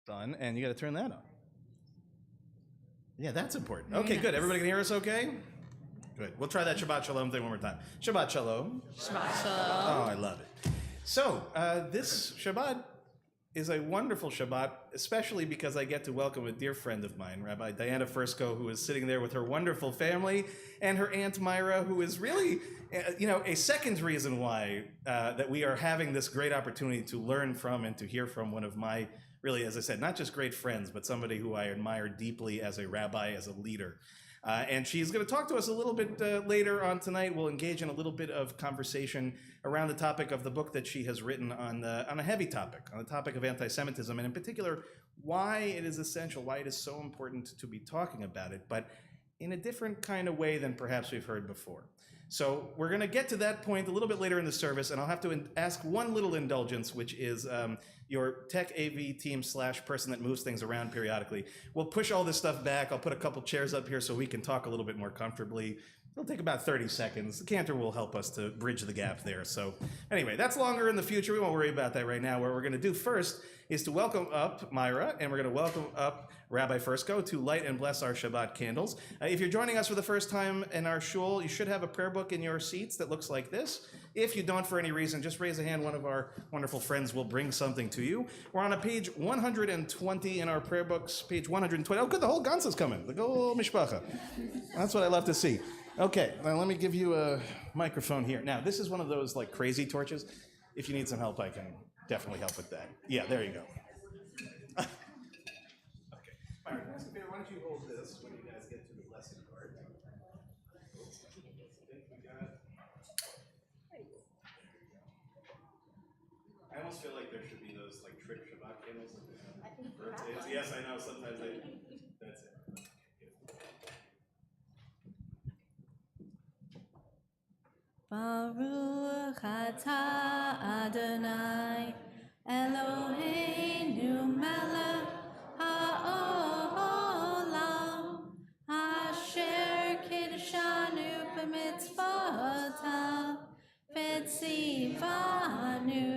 Done, and you got to turn that on. Yeah, that's important. Okay, good. Everybody can hear us okay? Good. We'll try that Shabbat Shalom thing one more time. Shabbat Shalom. Shabbat Shalom. Oh, I love it. So, this Shabbat is a wonderful Shabbat, especially because I get to welcome a dear friend of mine, Rabbi Diana Fursko, who is sitting there with her wonderful family, and her Aunt Myra, who is really, a second reason why that we are having this great opportunity to learn from and to hear from one of my, really, as I said, not just great friends, but somebody who I admire deeply as a rabbi, as a leader. And she's going to talk to us a little bit later on tonight. We'll engage in a little bit of conversation around the topic of the book that she has written on a heavy topic, on the topic of anti-Semitism, and in particular, why it is essential, why it is so important to be talking about it, but in a different kind of way than perhaps we've heard before. So we're going to get to that point a little bit later in the service, and I'll have to ask one little indulgence, which is your tech AV team / person that moves things around periodically. We'll push all this stuff back. I'll put a couple chairs up here so we can talk a little bit more comfortably. It'll take about 30 seconds. The cantor will help us to bridge the gap there. So anyway, that's longer in the future. We won't worry about that right now. What we're going to do first is to welcome up Myra, and we're going to welcome up Rabbi Fursko to light and bless our Shabbat candles. If you're joining us for the first time in our shul, you should have a prayer book in your seats that looks like this. If you don't for any reason, just raise a hand. One of our wonderful friends will bring something to you. We're on a page 120 in our prayer books, page 120. Oh, good, the whole Gansa's coming. The whole mishpacha. That's what I love to see. Okay, now let me give you a microphone here. Now, this is one of those like crazy torches. If you need some help, I can definitely help with that. Yeah, there you go. Okay. All right, why don't you hold this when you guys get to the blessing part? I almost feel like there should be those like trick Shabbat candles. Yes, I know. Sometimes that's it. Baruch atah Adonai Eloheinu melech haolam asher kiddushanu b'mitzvotav v'tzivanu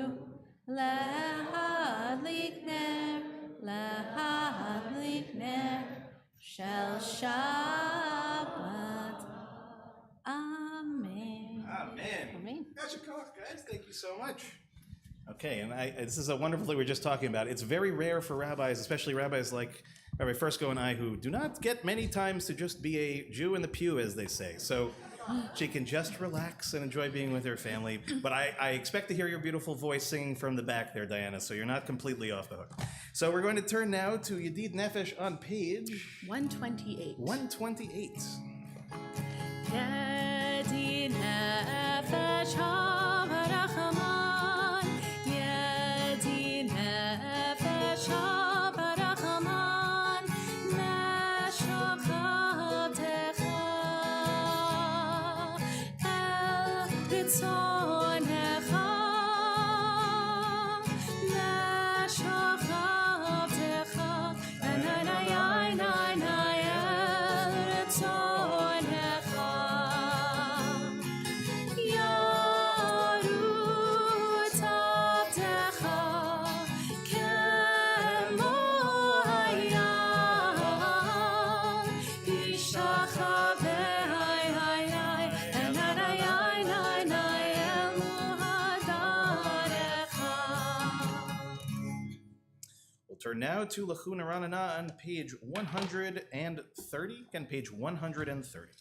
lehadlik ner shel Shabbat. Amen. Amen. Gotcha, guys. Thank you so much. Okay, and this is a wonderful thing we were just talking about. It's very rare for rabbis, especially rabbis like Rabbi Fursko and I, who do not get many times to just be a Jew in the pew, as they say. So she can just relax and enjoy being with her family. But I expect to hear your beautiful voice singing from the back there, Diana, so you're not completely off the hook. So we're going to turn now to Yedid Nefesh on page 128. 128. Yedid Nefesh HaBarachman, Yedid Nefesh HaBarachman, Meshochatecha El Ritzonecha, Meshochatecha, Nanayayayay El Ritzonecha. Turn now to Lachuna Ranana on page 130. Again, page 130.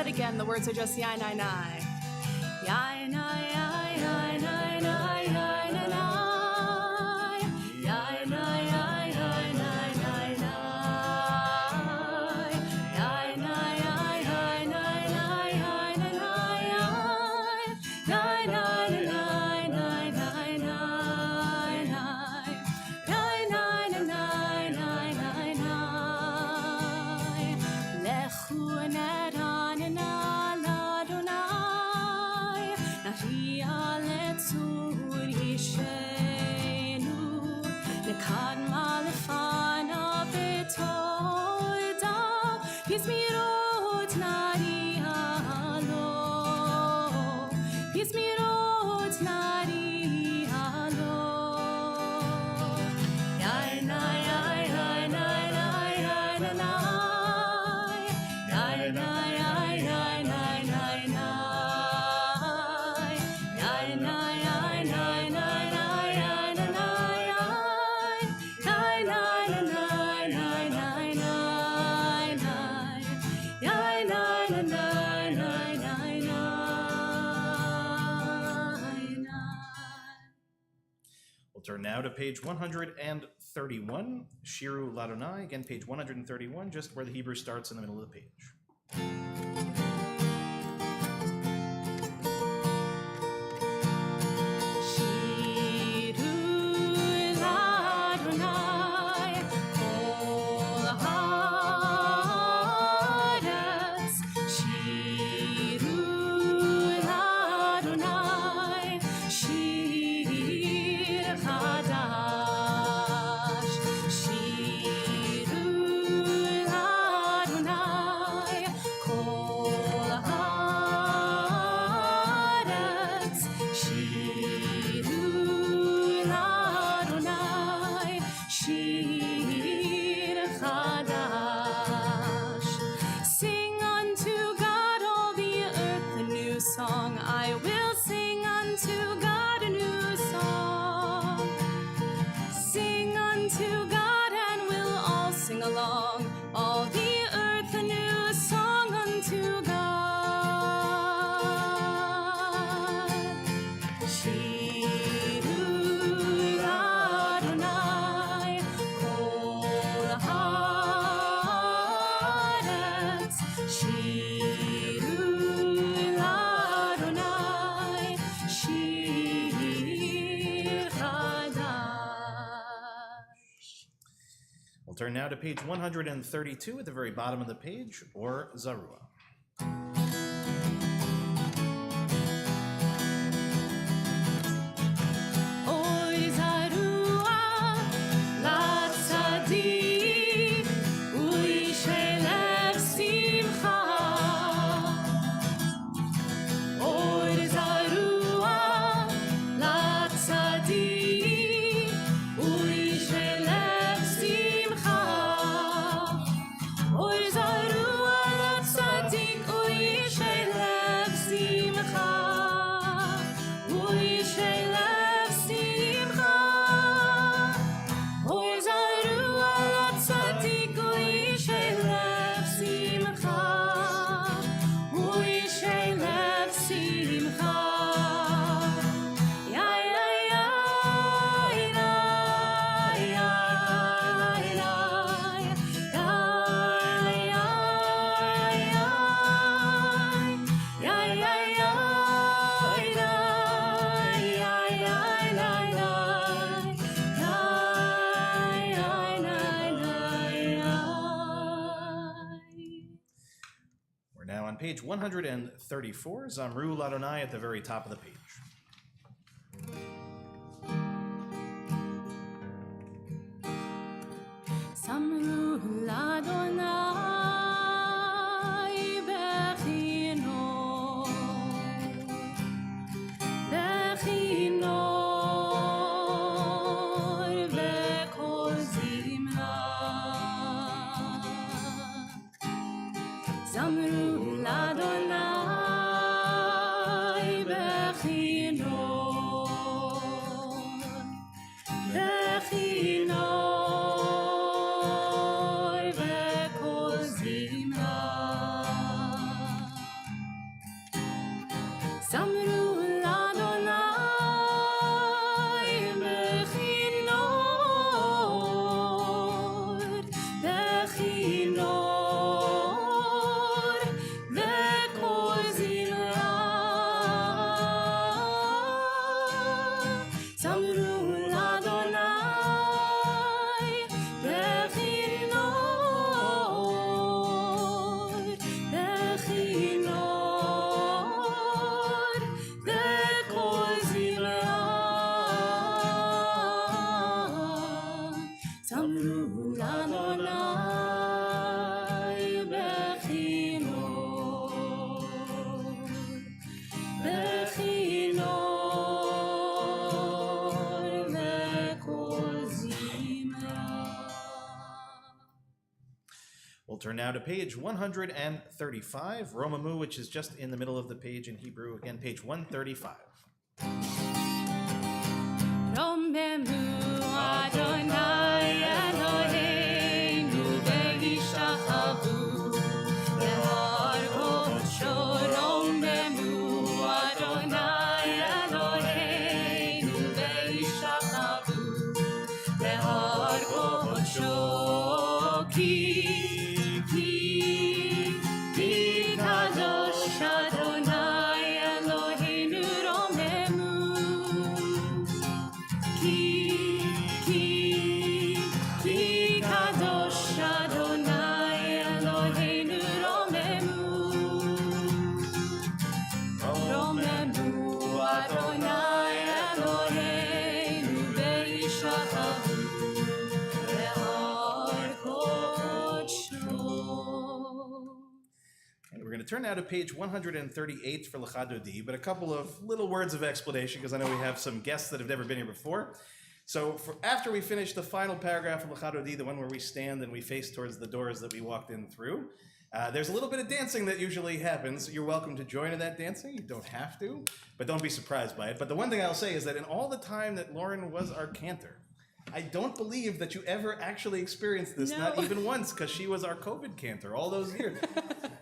Again, the words are just yai nai nai. Yai nai yai yai nai nai yai nai nai. Yai nai yai yai nai nai nai. Yai nai yai yai nai nai yai nai nai. Yai יגיע לצור ישנו, לקדמה לפנה בתודה, יזמירות נריע לו, יזמירות נריע לו. יאינה יאינה יאינה יאינה יאינה יאינה We'll turn now to page 131, Shiru Ladonai. Again, page 131, just where the Hebrew starts in the middle of the page. Turn now to page 132 at the very bottom of the page, or Zarua. Page 134, Zamru Ladonai at the very top of the page. Zamru Ladonai bechino, bechino vekol zimra. Zamru Ladonai bechino, bechino vekol zimra. Zamru Ladonai bechino, bechino. Zamru Ladonai turn now to page 135, Romamu, which is just in the middle of the page in Hebrew. Again, page 135. Romemu Adonai Eloheinu ve'ishachavu lehar kodsho. Romemu Adonai Eloheinu ve'ishachavu lehar kodsho. Ki kadosh Adonai Eloheinu romemu. Ki kadosh Adonai Eloheinu romemu. Romemu Adonai Eloheinu ve'ishachavu lehar kodsho. And we're going to turn now to page 138 for L'chadodi, but a couple of little words of explanation because I know we have some guests that have never been here before. So after we finish the final paragraph of L'chadodi, the one where we stand and we face towards the doors that we walked in through, there's a little bit of dancing that usually happens. You're welcome to join in that dancing. You don't have to, but don't be surprised by it. But the one thing I'll say is that in all the time that Lauren was our cantor, I don't believe that you ever actually experienced this, not No. even once, because she was our COVID cantor all those years.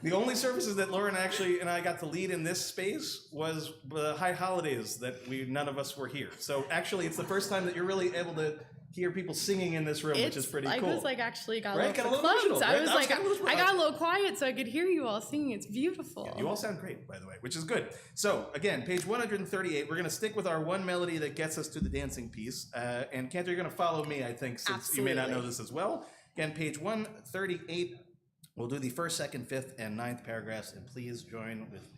The only services that Lauren actually and I got to lead in this space was the high holidays that none of us were here. So actually, it's the first time that you're really able to hear people singing in this room, which is pretty cool. I was like actually got Right? a Got a little little close. emotional, I right? was I was like, kind of I got a little quiet so I could hear you all singing. It's beautiful. You all sound great, by the way, which is good. So again, page 138, we're going to stick with our one melody that gets us to the dancing piece. And Cantor, you're going to follow me, I think, since you may not know Absolutely. this as well. Again, page 138, we'll do the first, second, fifth, and ninth paragraphs, and please join with me.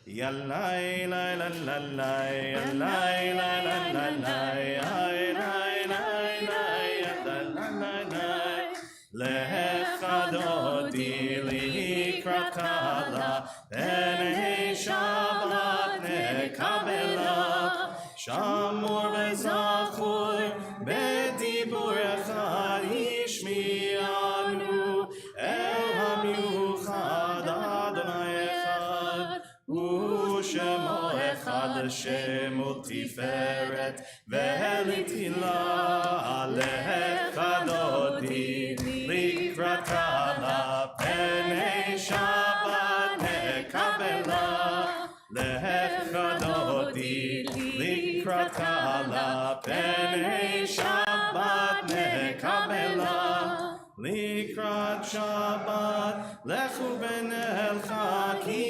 Ya la la la la la, ya la la la la la, ya la la la la la. L'chadodi likrat kala, b'nei Shabbat nekabela, shamor v'zachor, b'dibur echad ishmi'anu, el hamiuchad Adonai echad, u'shemo echad shemo tiferet, ve'elitila, l'chadodi likrat kala, b'nei Shabbat nekabela, l'chadodi likrat kala, b'nei Shabbat nekabela, likrat Shabbat lechu b'nei ki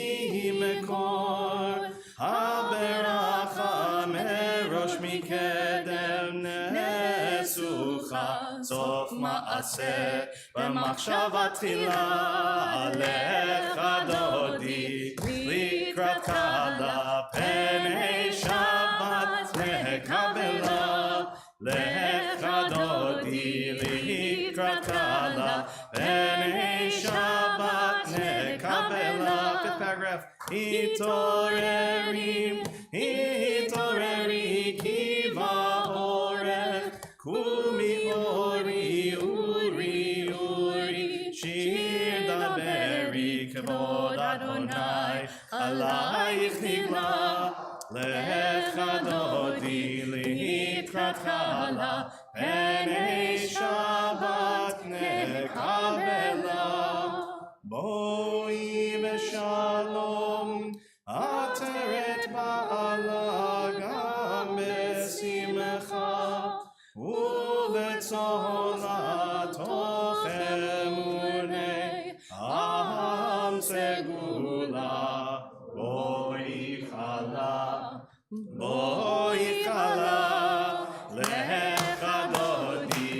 mekor, haberacha merosh mikedem nesucha, sof ma'aseh b'machshava tchila, l'chadodi likrat kala, b'nei Shabbat nekabela, l'chadodi likrat kala, b'nei Shabbat nekabela. Fifth paragraph. Hitoreri kiva orech, kumi uri, shir daberi kavod Adonai, alayich nivla, l'chadodi likrat kala, b'nei Shabbat nekabela. Boi v'shalom, ateret ba'ala gam besimcha, uvetzona tochem unei, aham segula, boi chala, l'chadodi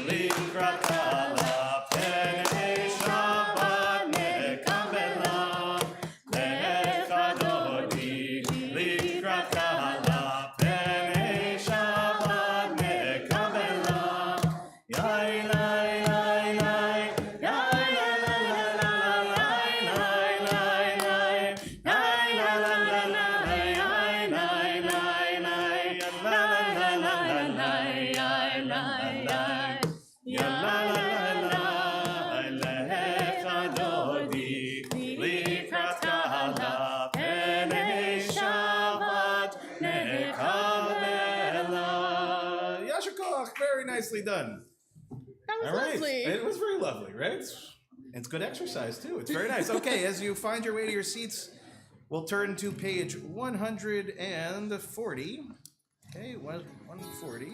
likrat kala, b'nei Shabbat nekabela, l'chadodi likrat kala, b'nei Shabbat nekabela. Yai lai lai lai, yai lai lai lai lai lai lai lai, yai lai lai lai lai, yai lai lai very nicely done. That was All right. lovely. It was very lovely, right? It's good exercise, too. It's very nice. Okay, as you find your way to your seats, we'll turn to page 140. Okay, 140.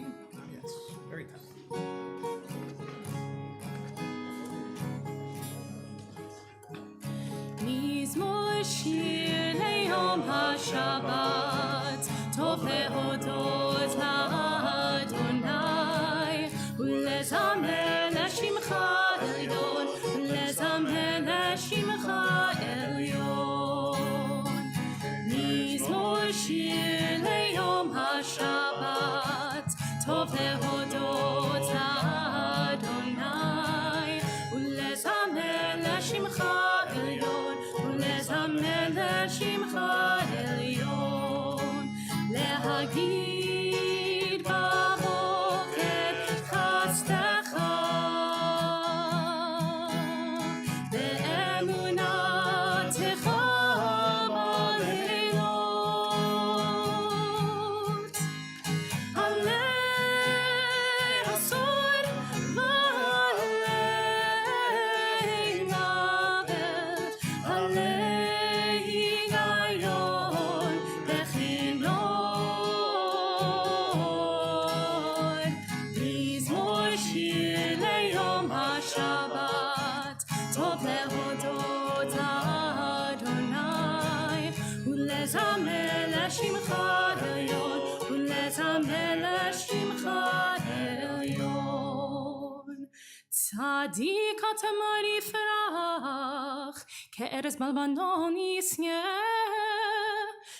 Yes, very nice. מזמור שיר ליום השבת, טוב להודות לאדוני, ולזמר לשמך עליון, ולזמר לשמך עליון. מזמור שיר ליום השבת, טוב להודות לאדוני, ולזמר לשמך עליון, ולזמר לשמך עליון, להגיד בבוקר חסדך, באמונתך בלילות, עלי עשור ועלי מוות, עלי היגיון וכינור. מזמור שיר ליום השבת, טוב להודות לאדוני, ולזמר לשמך עליון, ולזמר לשמך עליון. צדיק התמר יפרח, כארז בלבנון ישנא,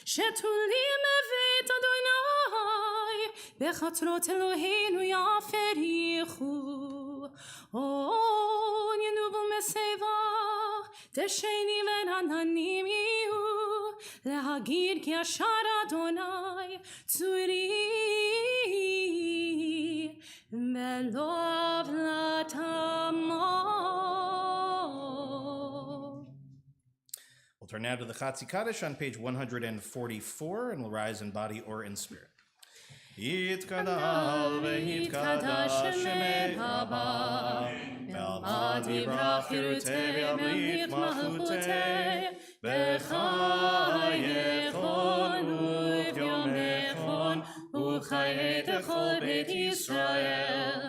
שתולים בבית אדוני, בחצרות אלוהינו יפריחו. און ינובו משיבה, דשני ורעננים יהיו, להגיד כי ישר אדוני צורי, ולא עוולת עמו. We'll turn now to the Chatzi Kaddish on page 144, and we'll rise in body or in spirit. יתגדל ויתקדש שמי רבה, ועל יברח חירותי וימליך מלכותי, בחייכון וביומכון, וחיי כל בית ישראל,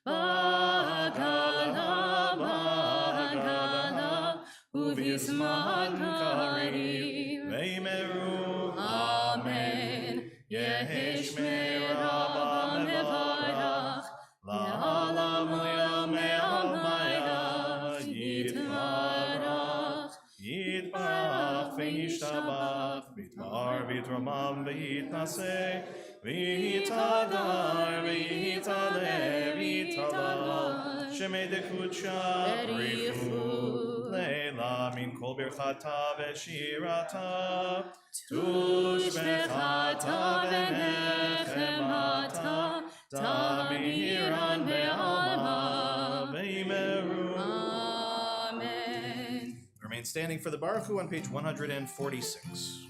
בעגלה בעגלה, ובזמן קריב, ויאמרו אמן. יהי שמי רבה מברך, לעולם וימי עלמיה יתברך. יתברך וישתבח, ויתמר ויתרומם ויתנשא, ויתהדר ויתעלה ויתהלל, שמי דקודשה בריחו. לילה מן כל ברכתה ושירתה, תושבחתה ונחמתה, תמירן בעלמה ויאמרו Amen. Remain standing for the Baruch Hu on page 146.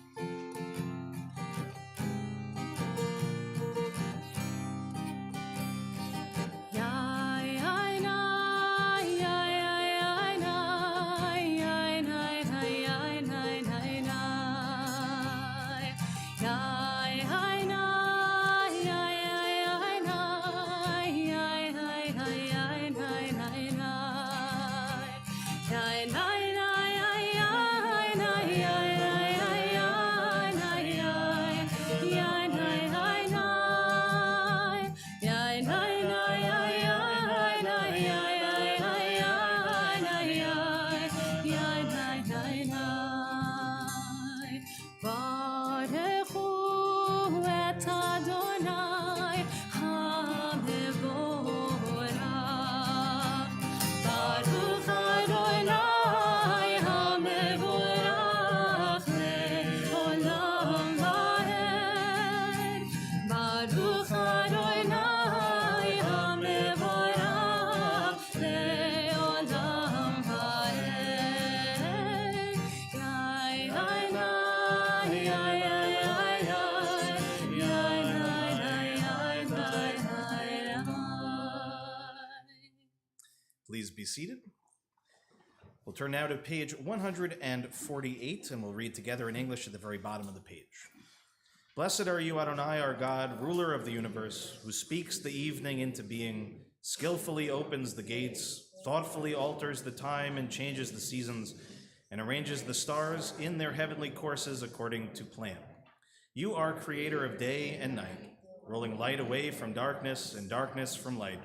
seated. We'll turn now to page 148, and we'll read together in English at the very bottom of the page. Blessed are you, Adonai, our God, ruler of the universe, who speaks the evening into being, skillfully opens the gates, thoughtfully alters the time and changes the seasons, and arranges the stars in their heavenly courses according to plan. You are creator of day and night, rolling light away from darkness and darkness from light,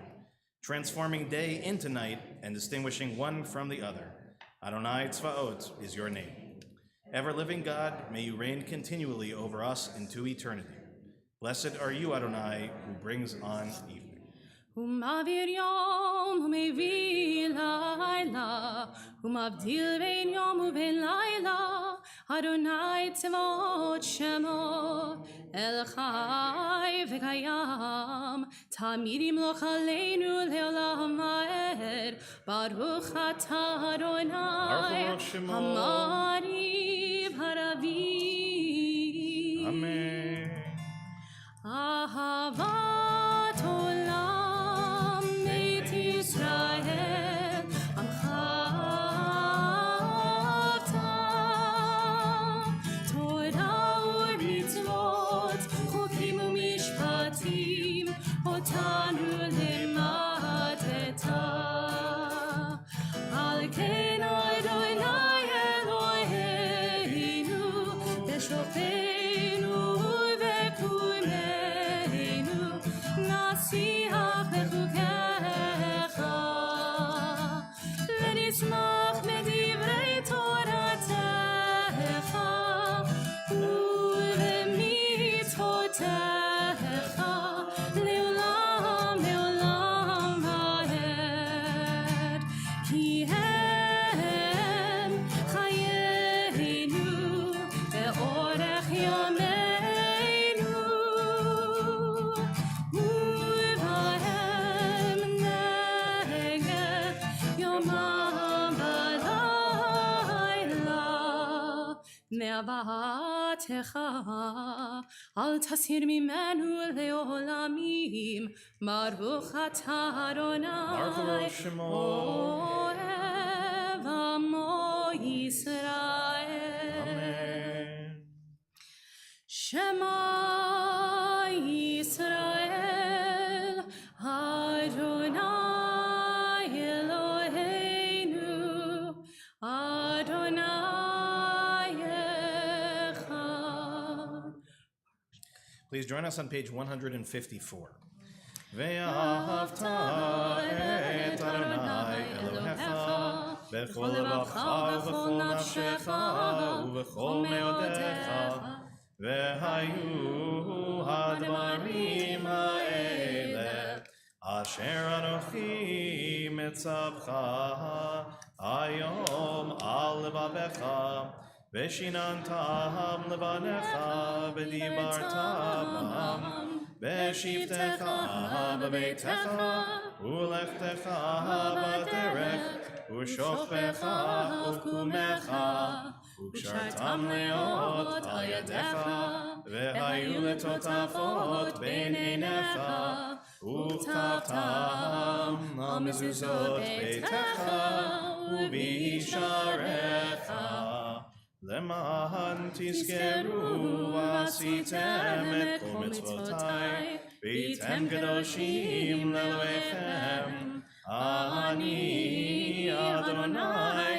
transforming day into night and distinguishing one from the other. Adonai Tzvaot is your name. Ever-living God, may you reign continually over us into eternity. Blessed are you, Adonai, who brings on evening. ומעביר יום ומביא לילה, ומבדיל בין יום ובין לילה, אדוני צבאות שמו, אל חי וקיים, תמיד ימלוך עלינו לעולם ועד, ברוך אתה אדוני, המעריב הרבים. אמן. אהבת עולם בית ישראל, עמך אהבת, תורה ומצוות, חוקים ומשפטים, אותנו לימדת. על כן אדוני אלוהינו, בשופטנו וקומנו, נשיח בחוקיך, ונשמח מדברי תורתך, ובמצוותיך, לעולם לעולם ועד. כי הם חיינו ואורך ימינו, ובהם נגד יומם ולילה. מאהבתך אל תסיר ממנו לעולמים, ברוך אתה אדוני, ברוך שמו. אוהב עמו ישראל. Amen. שמע ישראל, אדוני אלוהינו, אדוני אחד. Please join us on page 154. ואהבת את אדוני אלוהיך בכל לבבך ובכל נפשך ובכל מאודיך, והיו הדברים האלה אשר אנוכי מצווך היום על לבבך, ושיננתם לבניך ודיברת בם בשבתך בביתך ולכתך בדרך ושוכבך ובקומך, וקשרתם להיות על ידיך, והיו לטוטפות בין עיניך, וכתבתם על מזוזות ביתך ובישעריך, למען תזכרו ועשיתם את כל מצוותיי, והייתם קדושים לאלוהיכם. אני אדוני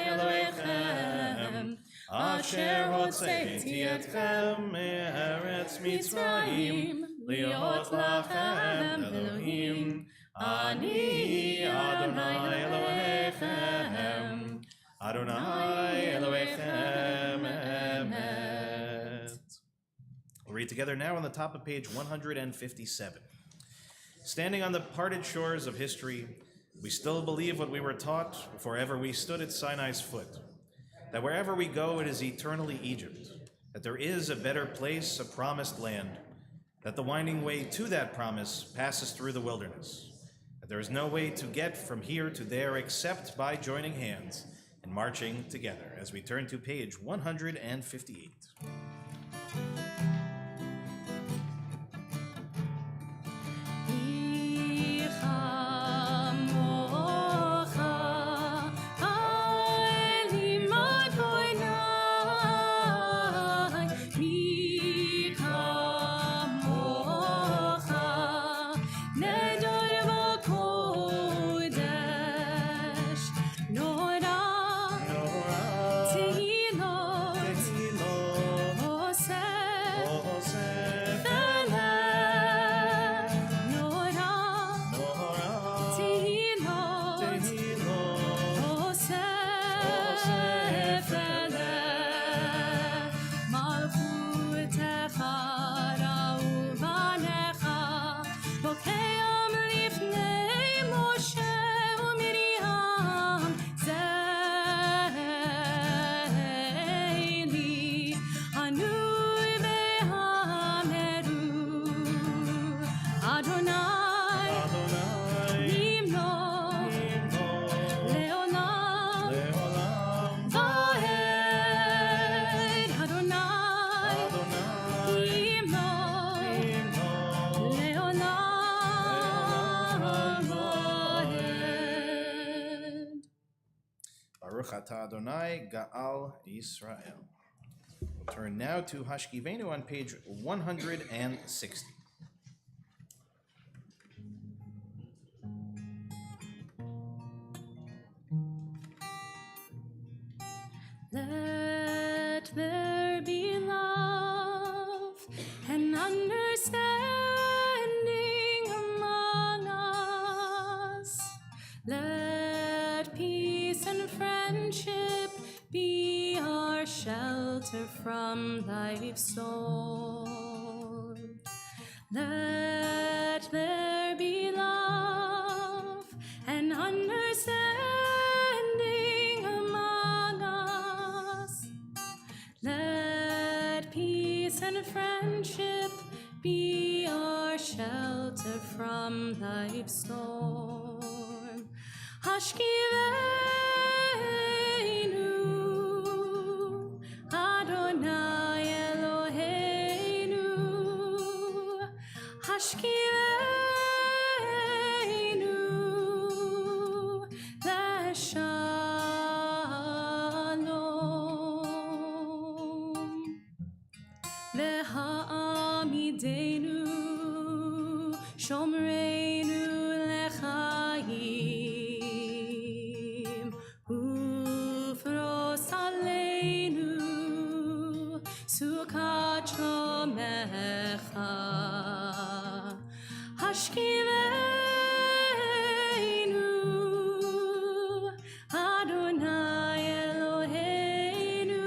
אלוהיכם, אשר הוצאתי אתכם מארץ מצרים, להיות לכם אלוהים. אני אדוני אלוהיכם, אדוני אלוהיכם emet. We'll read together now on the top of page 157. Standing on the parted shores of history, we still believe what we were taught before ever we stood at Sinai's foot, that wherever we go it is eternally Egypt, that there is a better place, a promised land, that the winding way to that promise passes through the wilderness, that there is no way to get from here to there except by joining hands and marching together, as we turn to page 158. מי כמוך Ata Adonai Ga'al Israel. We'll turn now to Hashkivenu on page 160. Let there be love and understanding among us. Let peace and friendship be our shelter from life's storm. Let there be love and understanding among us. Let peace and friendship be our shelter from life's storm. Hashkivenu, Adonai Eloheinu. Hashkivenu, Leshalom. V'ha'amidenu, Shomreinu lechaim, Ufros aleinu, Sukat shomecha. Hashkivenu, Adonai Eloheinu.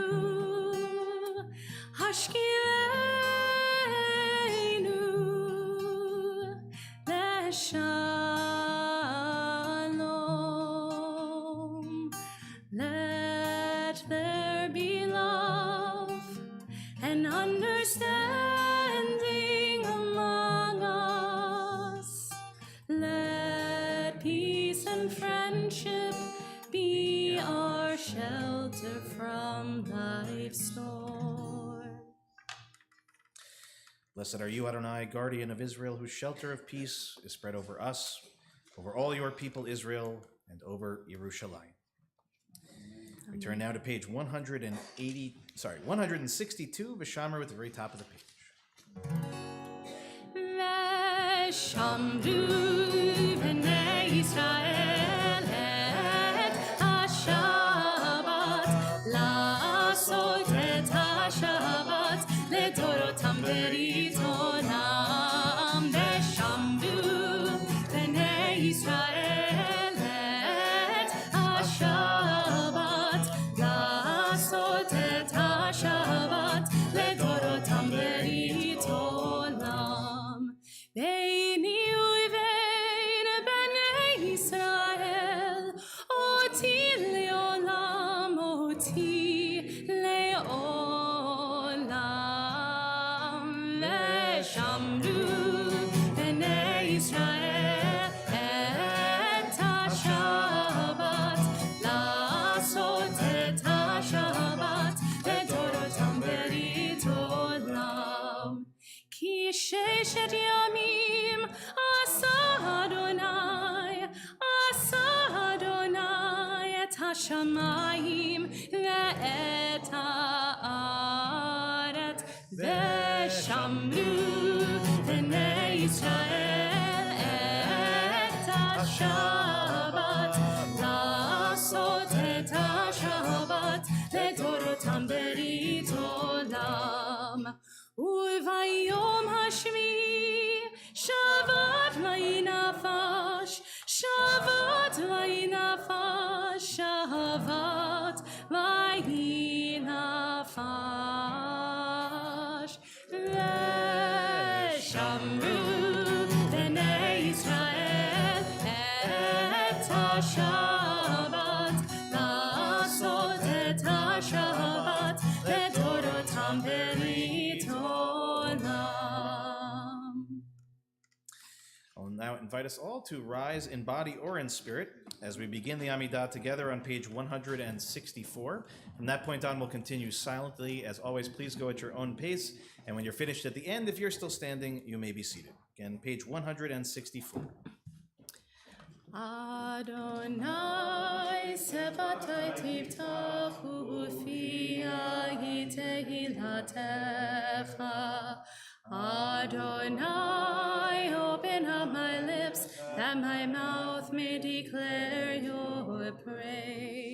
Hashkivenu, Leshalom. Let there be love and understanding among us. Let peace and friendship be our shelter from life's storm. Blessed are you, Adonai, guardian of Israel, whose shelter of peace is spread over us, over all your people Israel, and over Yerushalayim. We turn now to page 162, Vishamar at the very top of the page. Veshamru b'nei Yisrael et HaShabbat, la'asot et HaShabbat, לדורותם ברית עולם. ושמרו בני ישראל את השבת, לעשות את השבת, לדורותם ברית עולם. ביני ובין בני ישראל, אותי לעולם, אותי לעולם. ושמרו בני ישראל את השבת, לעשות את השבת, לדורותם ברית עולם. כי ששת ימים עשה אדוני את השמיים ואת הארץ. ושמרו בני ישראל את השבת, לעשות את השבת, לדורותם ברית עולם. וביום השביעי שבת ויהי נפש, שבת ויהי נפש, שבת ויהי נפש. ושמרו בני ישראל את השבת, לעשות את השבת, לדורותם ברית עולם. I'll now invite us all to rise in body or in spirit as we begin the Amidah together on page 164. From that point on, we'll continue silently. As always, please go at your own pace. And when you're finished at the end, if you're still standing, you may be seated. Again, page 164. Adonai sebatai tiftachu fiai tehilatecha. Adonai, open up my lips, that my mouth may declare your praise.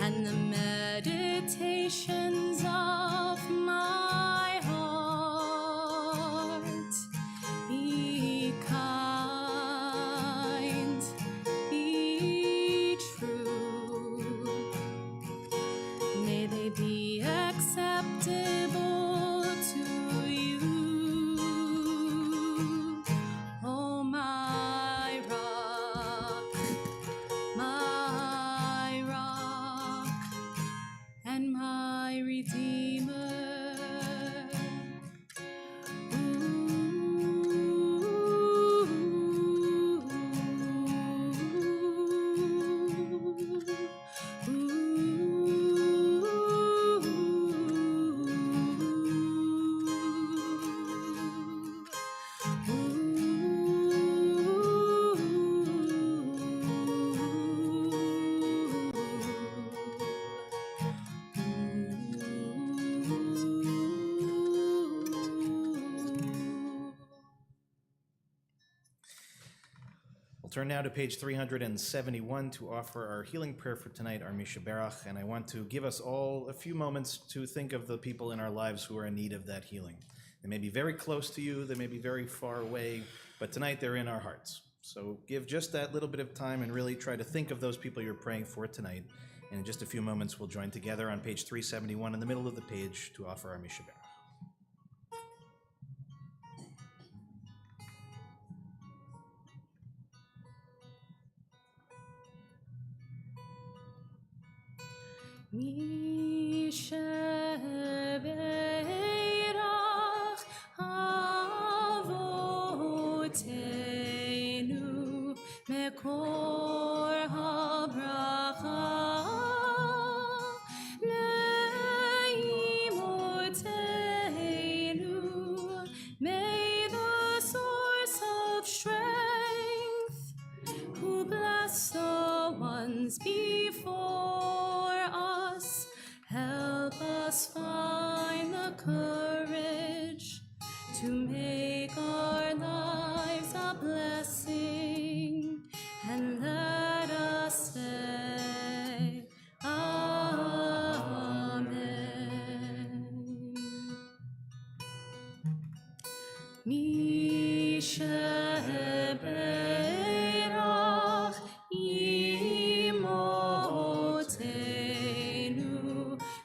And the turn now to page 371 to offer our healing prayer for tonight, our Misha Berach, and I want to give us all a few moments to think of the people in our lives who are in need of that healing. They may be very close to you, they may be very far away, but tonight they're in our hearts. So give just that little bit of time and really try to think of those people you're praying for tonight. And in just a few moments, we'll join together on page 371 in the middle of the page to offer our Misha Berach. Misha Berach Avotenu Mekor HaBracha Leimotenu. May the source of strength who bless the ones before us help us find the courage to make our lives a blessing, and let us say Amen. Misha Berach Imotenu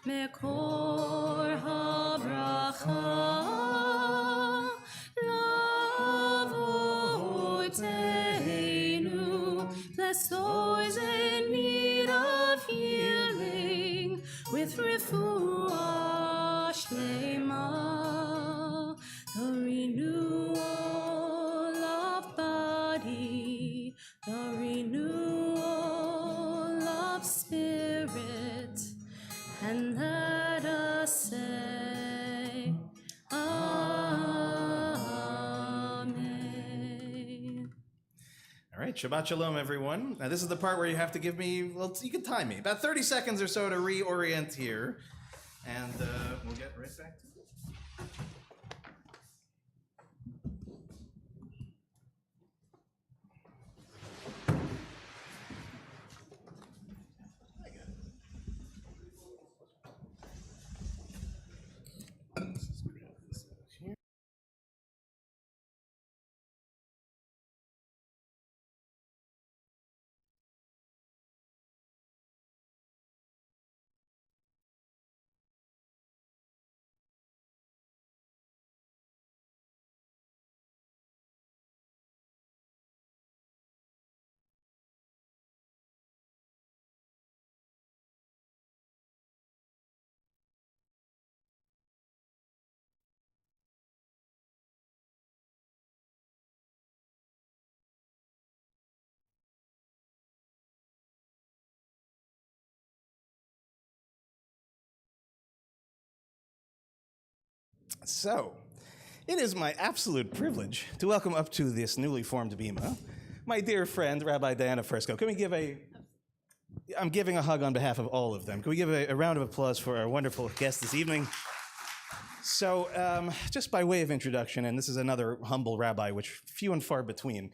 Mekor HaBracha Lavotenu. Bless those in need of healing with refuah shlema, the renewal of body, the renewal of spirit, and let us say Amen. All right, Shabbat Shalom, everyone. Now, this is the part where you have to give me, well, you can time me, about 30 seconds or so to reorient here, and we'll get right back to it. So, it is my absolute privilege to welcome up to this newly formed bima my dear friend, Rabbi Diana Fresco. Can we give I'm giving a hug on behalf of all of them. Can we give a round of applause for our wonderful guest this evening? So, just by way of introduction, and this is another humble rabbi, which few and far between.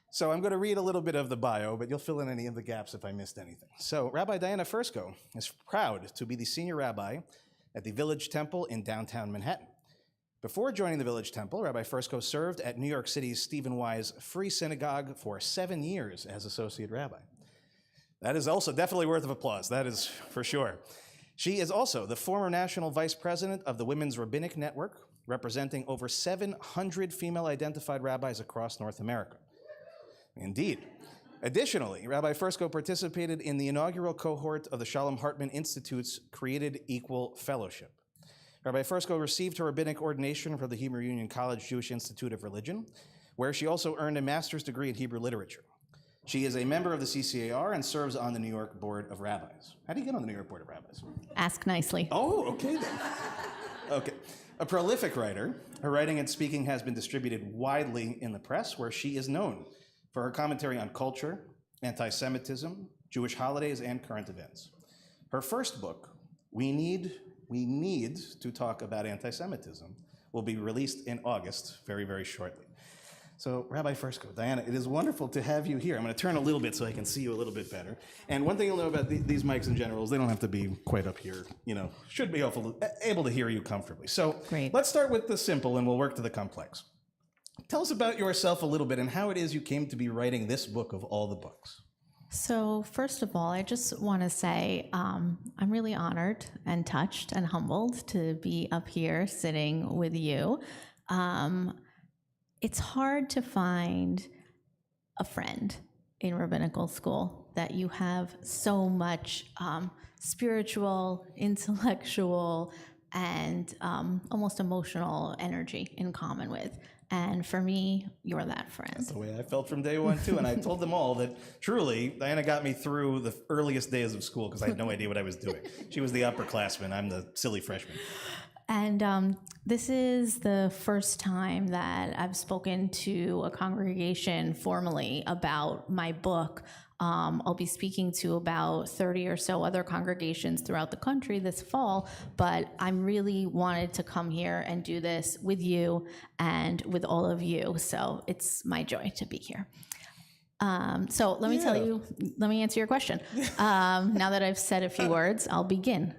So I'm going to read a little bit of the bio, but you'll fill in any of the gaps if I missed anything. So Rabbi Diana Fresco is proud to be the senior rabbi at the Village Temple in downtown Manhattan. Before joining the Village Temple, Rabbi Fresco served at New York City's Stephen Wise Free Synagogue for 7 years as associate rabbi. That is also definitely worth of applause, that is for sure. She is also the former national vice president of the Women's Rabbinic Network, representing over 700 female-identified rabbis across North America. Indeed. Additionally, Rabbi Fresco participated in the inaugural cohort of the Shalom Hartman Institute's Created Equal Fellowship. Rabbi Fresco received her rabbinic ordination from the Hebrew Union College Jewish Institute of Religion, where she also earned a master's degree in Hebrew literature. She is a member of the CCAR and serves on the New York Board of Rabbis. How do you get on the New York Board of Rabbis? Ask nicely. Oh, okay then. Okay. A prolific writer, her writing and speaking has been distributed widely in the press, where she is known for her commentary on culture, anti-Semitism, Jewish holidays, and current events. Her first book, We Need to Talk About Anti-Semitism, will be released in August, very, very shortly. So, Rabbi Fursko, Diana, it is wonderful to have you here. I'm going to turn a little bit so I can see you a little bit better. And one thing you'll know about these mics in general is they don't have to be quite up here. Should be able to hear you comfortably. So, Great. Let's start with the simple and we'll work to the complex. Tell us about yourself a little bit and how it is you came to be writing this book of all the books. So first of all, I just want to say I'm really honored and touched and humbled to be up here sitting with you. It's hard to find a friend in rabbinical school that you have so much spiritual, intellectual, and almost emotional energy in common with. And for me, you're that friend. That's the way I felt from day one, too. And I told them all that truly, Diana got me through the earliest days of school because I had no idea what I was doing. She was the upperclassman. I'm the silly freshman. And this is the first time that I've spoken to a congregation formally about my book. I'll be speaking to about 30 or so other congregations throughout the country this fall, but I'm really wanted to come here and do this with you and with all of you. So it's my joy to be here. So let me answer your question. Now that I've said a few words, I'll begin,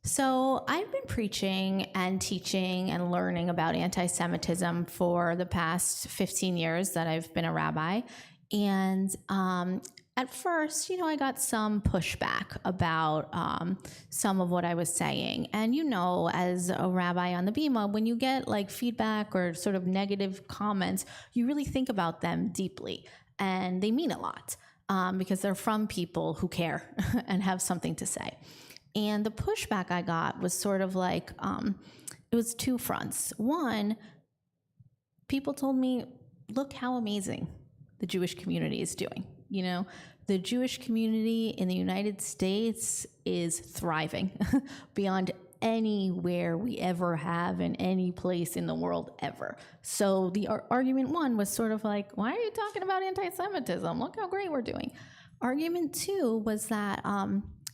So I've been preaching and teaching and learning about anti-Semitism for the past 15 years that I've been a rabbi. And at first, I got some pushback about some of what I was saying. And as a rabbi on the Bima, when you get like feedback or sort of negative comments, you really think about them deeply. And they mean a lot because they're from people who care and have something to say. And the pushback I got was sort of like, it was two fronts. One, people told me, look how amazing the Jewish community is doing. The Jewish community in the United States is thriving beyond anywhere we ever have in any place in the world ever. So the argument one was sort of like, why are you talking about anti-Semitism? Look how great we're doing. Argument two was that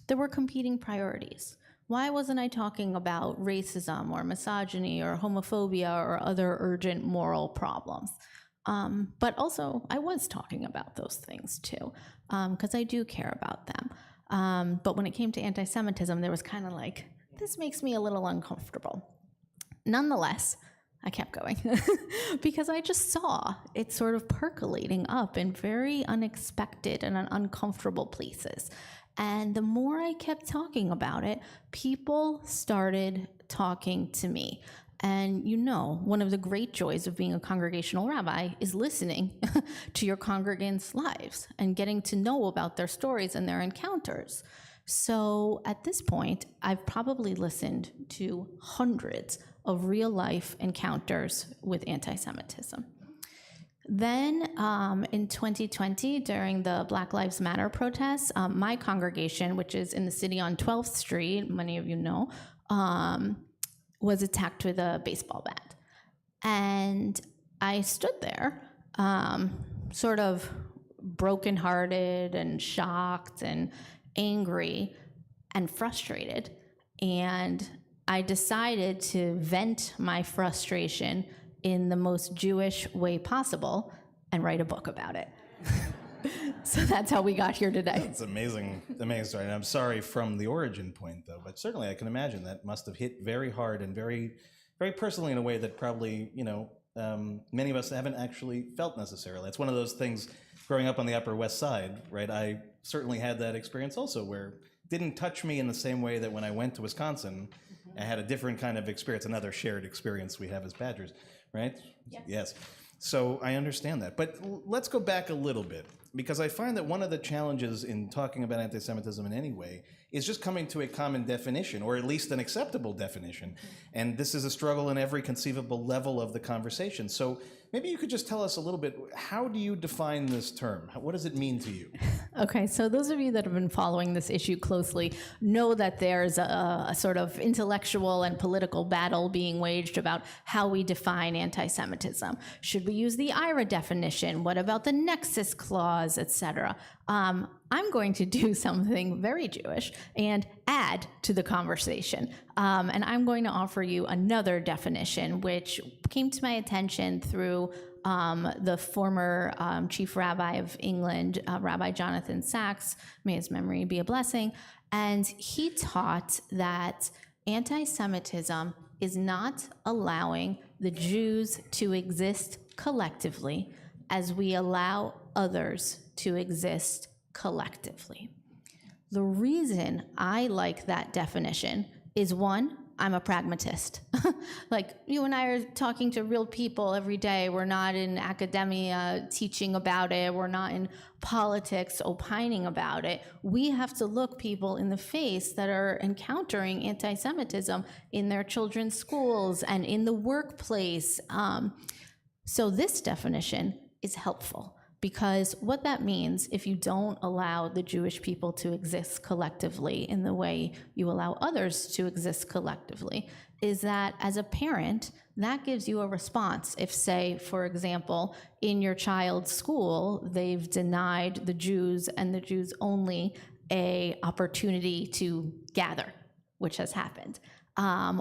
there were competing priorities. Why wasn't I talking about racism or misogyny or homophobia or other urgent moral problems? But also, I was talking about those things too, because I do care about them. But when it came to anti-Semitism, there was kind of like, this makes me a little uncomfortable. Nonetheless, I kept going because I just saw it sort of percolating up in very unexpected and uncomfortable places. And the more I kept talking about it, people started talking to me. And one of the great joys of being a congregational rabbi is listening to your congregants' lives and getting to know about their stories and their encounters. So at this point, I've probably listened to hundreds of real-life encounters with anti-Semitism. Then in 2020, during the Black Lives Matter protests, my congregation, which is in the city on 12th Street, many of you know, was attacked with a baseball bat. And I stood there, sort of brokenhearted and shocked and angry and frustrated. And I decided to vent my frustration in the most Jewish way possible and write a book about it. So that's how we got here today. It's amazing story. And I'm sorry from the origin point, though, but certainly I can imagine that must have hit very hard and very, very personally in a way that probably, many of us haven't actually felt necessarily. It's one of those things growing up on the Upper West Side, right? I certainly had that experience also where it didn't touch me in the same way that when I went to Wisconsin, I had a different kind of experience, another shared experience we have as Badgers, right? Yes. So I understand that. But let's go back a little bit, because I find that one of the challenges in talking about anti-Semitism in any way is just coming to a common definition, or at least an acceptable definition. And this is a struggle in every conceivable level of the conversation. So maybe you could just tell us a little bit, how do you define this term? What does it mean to you? Okay, so those of you that have been following this issue closely know that there's a sort of intellectual and political battle being waged about how we define anti-Semitism. Should we use the IRA definition? What about the nexus clause? laws, etc. I'm going to do something very Jewish and add to the conversation. And I'm going to offer you another definition, which came to my attention through the former chief rabbi of England, Rabbi Jonathan Sacks, may his memory be a blessing. And he taught that anti-Semitism is not allowing the Jews to exist collectively as we allow others to exist collectively. The reason I like that definition is, one, I'm a pragmatist. Like, you and I are talking to real people every day. We're not in academia teaching about it. We're not in politics opining about it. We have to look people in the face that are encountering anti-Semitism in their children's schools and in the workplace. So this definition is helpful, because what that means, if you don't allow the Jewish people to exist collectively in the way you allow others to exist collectively, is that as a parent, that gives you a response. If, say, for example, in your child's school, they've denied the Jews and the Jews only an opportunity to gather, which has happened.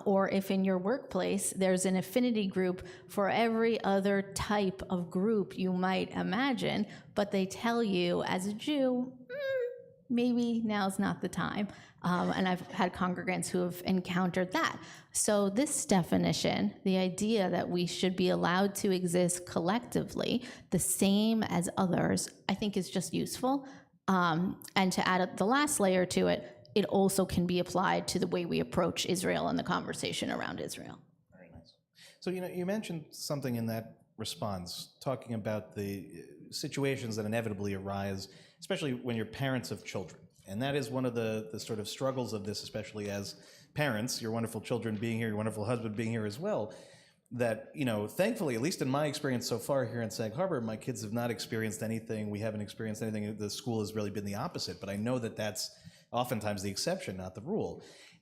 Or if in your workplace, there's an affinity group for every other type of group you might imagine, but they tell you as a Jew, maybe now's not the time. And I've had congregants who have encountered that. So this definition, the idea that we should be allowed to exist collectively, the same as others, I think is just useful. And to add the last layer to it, it also can be applied to the way we approach Israel and the conversation around Israel. Very nice. So, you mentioned something in that response, talking about the situations that inevitably arise, especially when you're parents of children. And that is one of the sort of struggles of this, especially as parents, your wonderful children being here, your wonderful husband being here as well, that, thankfully, at least in my experience so far here in Sag Harbor, my kids have not experienced anything. We haven't experienced anything. The school has really been the opposite. But I know that that's oftentimes the exception, not the rule.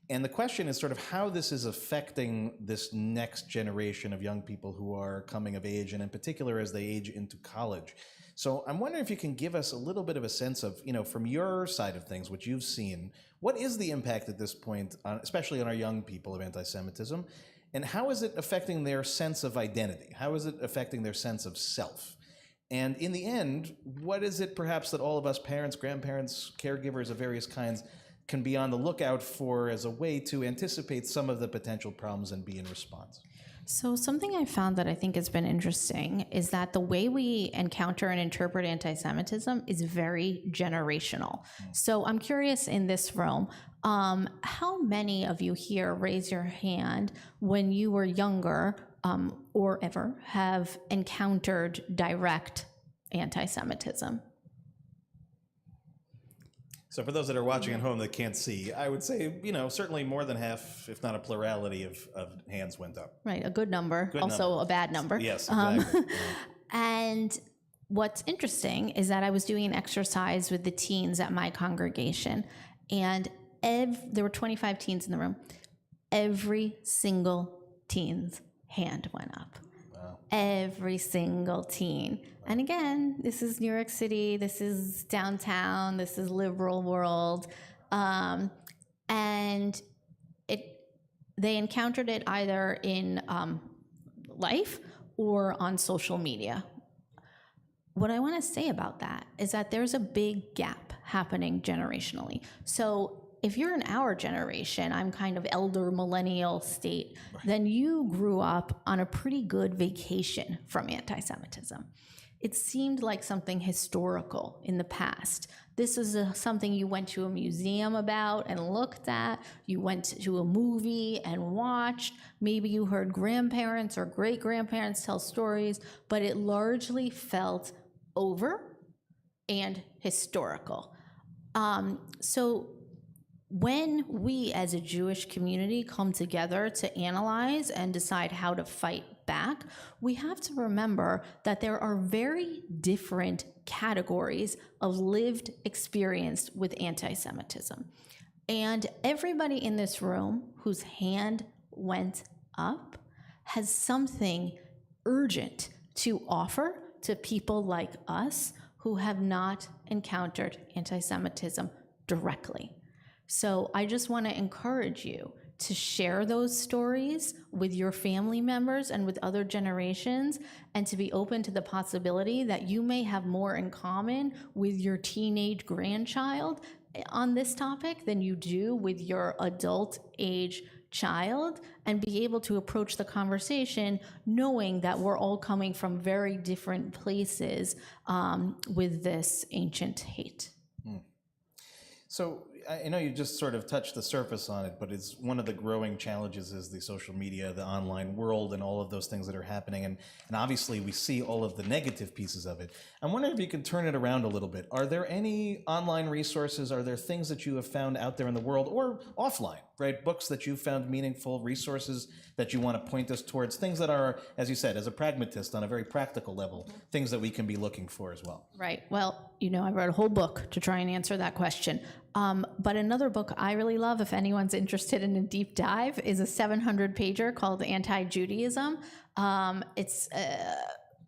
And the question is sort of how this is affecting this next generation of young people who are coming of age, and in particular as they age into college. So I'm wondering if you can give us a little bit of a sense of, from your side of things, what you've seen, what is the impact at this point, especially on our young people, of anti-Semitism, and how is it affecting their sense of identity? How is it affecting their sense of self? And in the end, what is it perhaps that all of us parents, grandparents, caregivers of various kinds can be on the lookout for as a way to anticipate some of the potential problems and be in response? So something I found that I think has been interesting is that the way we encounter and interpret anti-Semitism is very generational. So I'm curious in this room, how many of you here, raise your hand, when you were younger or ever have encountered direct anti-Semitism? So for those that are watching at home that can't see, I would say, certainly more than half, if not a plurality of hands went up. Right, a good number, also a bad number. Yes, exactly. And what's interesting is that I was doing an exercise with the teens at my congregation, and there were 25 teens in the room. Every single teen's hand went up. Wow. Every single teen. And again, this is New York City, this is downtown, this is liberal world. And they encountered it either in life or on social media. What I want to say about that is that there's a big gap happening generationally. So if you're in our generation, I'm kind of elder millennial state, then you grew up on a pretty good vacation from anti-Semitism. It seemed like something historical in the past. This is something you went to a museum about and looked at. You went to a movie and watched. Maybe you heard grandparents or great-grandparents tell stories, but it largely felt over and historical. So when we as a Jewish community come together to analyze and decide how to fight back, we have to remember that there are very different categories of lived experience with anti-Semitism. And everybody in this room whose hand went up has something urgent to offer to people like us who have not encountered anti-Semitism directly. So I just want to encourage you to share those stories with your family members and with other generations, and to be open to the possibility that you may have more in common with your teenage grandchild on this topic than you do with your adult age child, and be able to approach the conversation knowing that we're all coming from very different places with this ancient hate. So I know you just sort of touched the surface on it, but it's one of the growing challenges is the social media, the online world, and all of those things that are happening. And obviously we see all of the negative pieces of it. I'm wondering if you could turn it around a little bit. Are there any online resources? Are there things that you have found out there in the world or offline, right? Books that you found meaningful, resources that you want to point us towards, things that are, as you said, as a pragmatist on a very practical level, things that we can be looking for as well. Right. Well, I wrote a whole book to try and answer that question. But another book I really love, if anyone's interested in a deep dive, is a 700-pager called Anti-Judaism. It's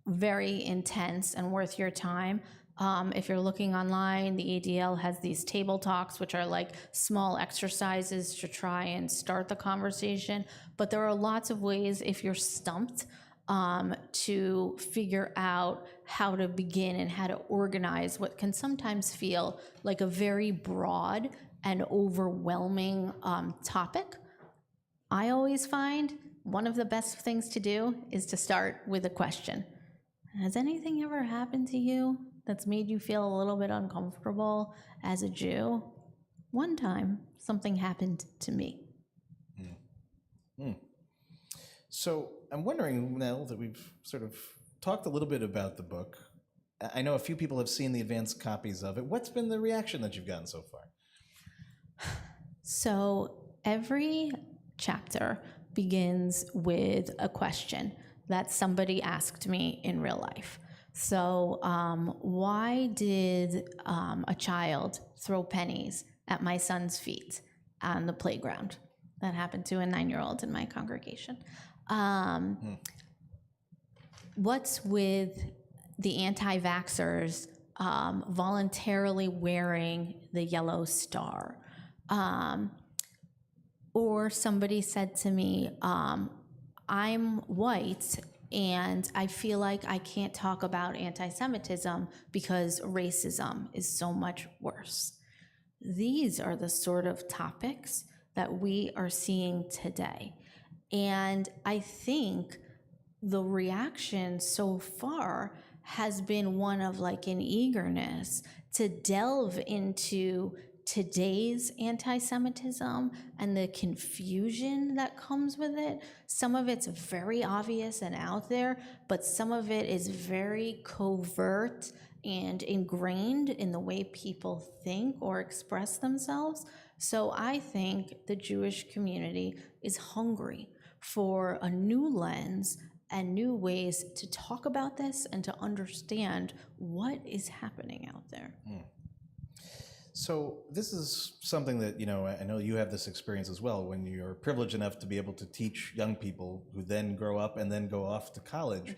very intense and worth your time. If you're looking online, the ADL has these table talks, which are like small exercises to try and start the conversation. But there are lots of ways, if you're stumped, to figure out how to begin and how to organize what can sometimes feel like a very broad and overwhelming topic. I always find one of the best things to do is to start with a question. Has anything ever happened to you that's made you feel a little bit uncomfortable as a Jew? One time, something happened to me. So I'm wondering, now that we've sort of talked a little bit about the book, I know a few people have seen the advanced copies of it. What's been the reaction that you've gotten so far? So every chapter begins with a question that somebody asked me in real life. So why did a child throw pennies at my son's feet on the playground? That happened to a 9-year-old in my congregation. What's with the anti-vaxxers voluntarily wearing the yellow star? Or somebody said to me, I'm white and I feel like I can't talk about anti-Semitism because racism is so much worse. These are the sort of topics that we are seeing today. And I think the reaction so far has been one of like an eagerness to delve into today's anti-Semitism and the confusion that comes with it. Some of it's very obvious and out there, but some of it is very covert and ingrained in the way people think or express themselves. So I think the Jewish community is hungry for a new lens and new ways to talk about this and to understand what is happening out there. So this is something that, I know you have this experience as well when you're privileged enough to be able to teach young people who then grow up and then go off to college.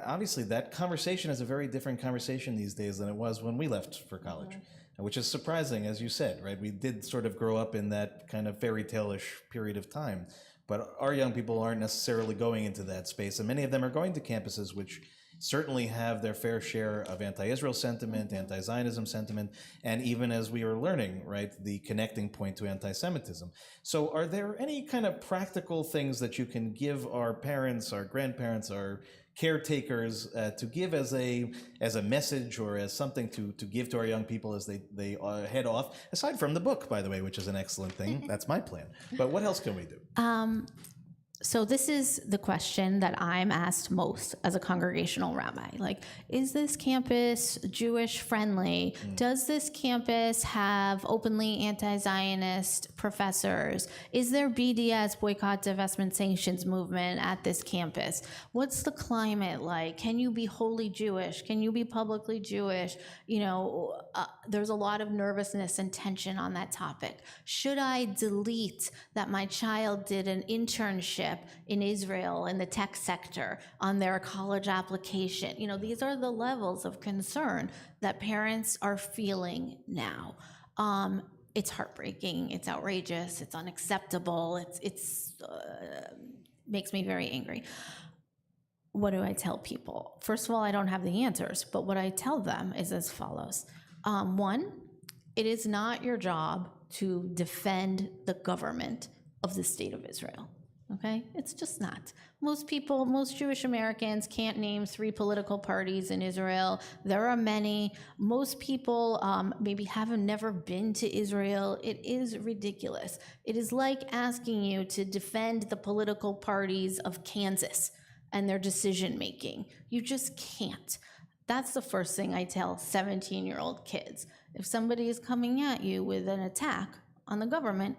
Obviously, that conversation is a very different conversation these days than it was when we left for college, which is surprising, as you said, right? We did sort of grow up in that kind of fairy tale-ish period of time, but our young people aren't necessarily going into that space, and many of them are going to campuses which certainly have their fair share of anti-Israel sentiment, anti-Zionism sentiment, and even as we are learning, right, the connecting point to anti-Semitism. So are there any kind of practical things that you can give our parents, our grandparents, our caretakers to give as a message or as something to give to our young people as they head off, aside from the book, by the way, which is an excellent thing. That's my plan. But what else can we do? So this is the question that I'm asked most as a congregational rabbi. Like, is this campus Jewish friendly? Does this campus have openly anti-Zionist professors? Is there BDS, boycott, divestment, sanctions movement at this campus? What's the climate like? Can you be wholly Jewish? Can you be publicly Jewish? There's a lot of nervousness and tension on that topic. Should I delete that my child did an internship internship in Israel in the tech sector on their college application. These are the levels of concern that parents are feeling now. It's heartbreaking, it's outrageous, it's unacceptable, it's makes me very angry. What do I tell people? First of all, I don't have the answers, but what I tell them is as follows. One, it is not your job to defend the government of the state of Israel, okay? It's just not. Most Jewish Americans can't name 3 political parties in Israel. There are many. Most people maybe haven't never been to Israel. It is ridiculous. It is like asking you to defend the political parties of Kansas and their decision-making. You just can't. That's the first thing I tell 17-year-old kids. If somebody is coming at you with an attack on the government,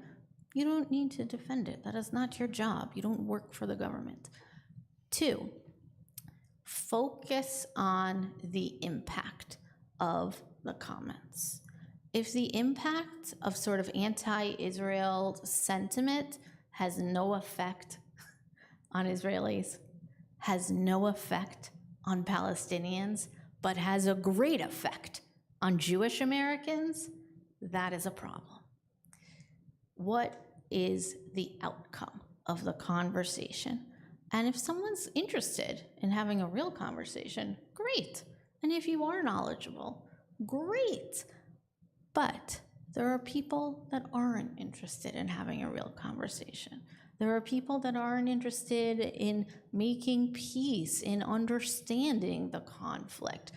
you don't need to defend it. That is not your job. You don't work for the government. 2, focus on the impact of the comments. If the impact of sort of anti-Israel sentiment has no effect on Israelis, has no effect on Palestinians, but has a great effect on Jewish Americans, that is a problem. What is the outcome of the conversation? And if someone's interested in having a real conversation, great. And if you are knowledgeable, great. But there are people that aren't interested in having a real conversation. There are people that aren't interested in making peace, in understanding the conflict.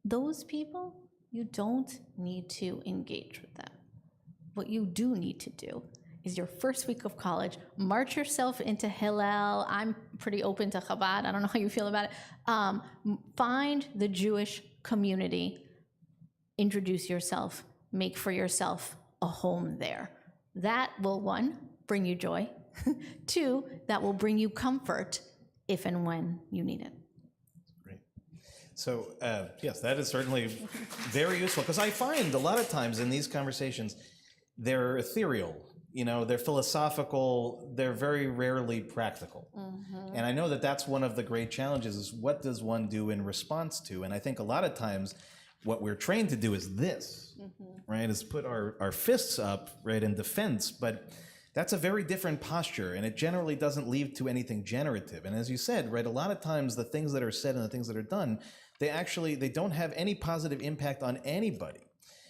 Those people, you don't need to engage with them. What you do need to do is your first week of college, march yourself into Hillel. I'm pretty open to Chabad. I don't know how you feel about it. Find the Jewish community, introduce yourself, make for yourself a home there. That will, 1, bring you joy. 2, that will bring you comfort if and when you need it. Great. So, yes, that is certainly very useful, because I find a lot of times in these conversations, they're ethereal, they're philosophical, they're very rarely practical. Mm-hmm. And I know that that's one of the great challenges, is what does one do in response to? And I think a lot of times what we're trained to do is this, right, is put our fists up, right, in defense, but that's a very different posture, and it generally doesn't lead to anything generative. And as you said, right, a lot of times the things that are said and the things that are done, they don't have any positive impact on anybody.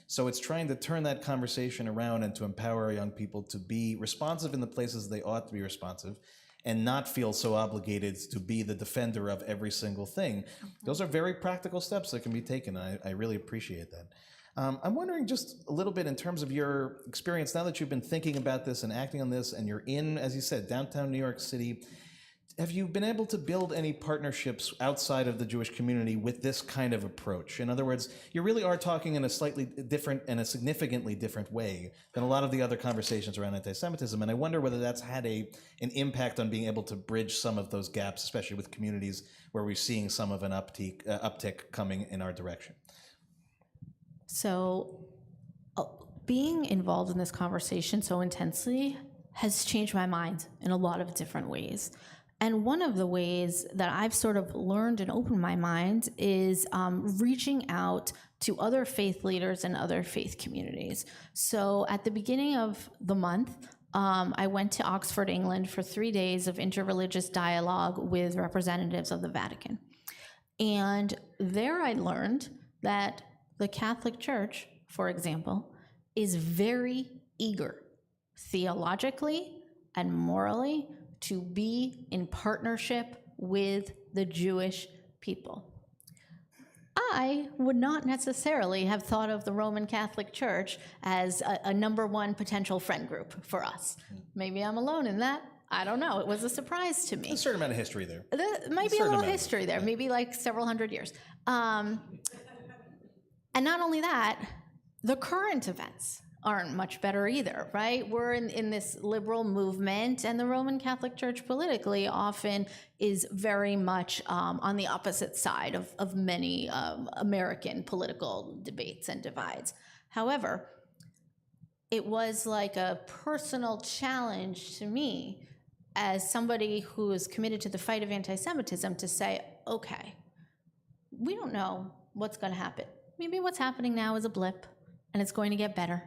So it's trying to turn that conversation around and to empower our young people to be responsive in the places they ought to be responsive, and not feel so obligated to be the defender of every single thing. Those are very practical steps that can be taken, and I really appreciate that. I'm wondering just a little bit in terms of your experience, now that you've been thinking about this and acting on this, and you're in, as you said, downtown New York City, have you been able to build any partnerships outside of the Jewish community with this kind of approach? In other words, you really are talking in a slightly different and a significantly different way than a lot of the other conversations around anti-Semitism, and I wonder whether that's had an impact on being able to bridge some of those gaps, especially with communities where we're seeing some of an uptick coming in our direction. So being involved in this conversation so intensely has changed my mind in a lot of different ways. And one of the ways that I've sort of learned and opened my mind is reaching out to other faith leaders and other faith communities. So at the beginning of the month, I went to Oxford, England for 3 days of interreligious dialogue with representatives of the Vatican. And there I learned that the Catholic Church, for example, is very eager, theologically and morally, to be in partnership with the Jewish people. I would not necessarily have thought of the Roman Catholic Church as a number 1 potential friend group for us. Maybe I'm alone in that. I don't know. It was a surprise to me. A certain amount of history there. There might be a little history there, maybe like several hundred years. And not only that, the current events aren't much better either, right? We're in this liberal movement, and the Roman Catholic Church politically often is very much on the opposite side of many American political debates and divides. However, it was like a personal challenge to me as somebody who is committed to the fight of anti-Semitism, to say, okay, we don't know what's going to happen. Maybe what's happening now is a blip and it's going to get better.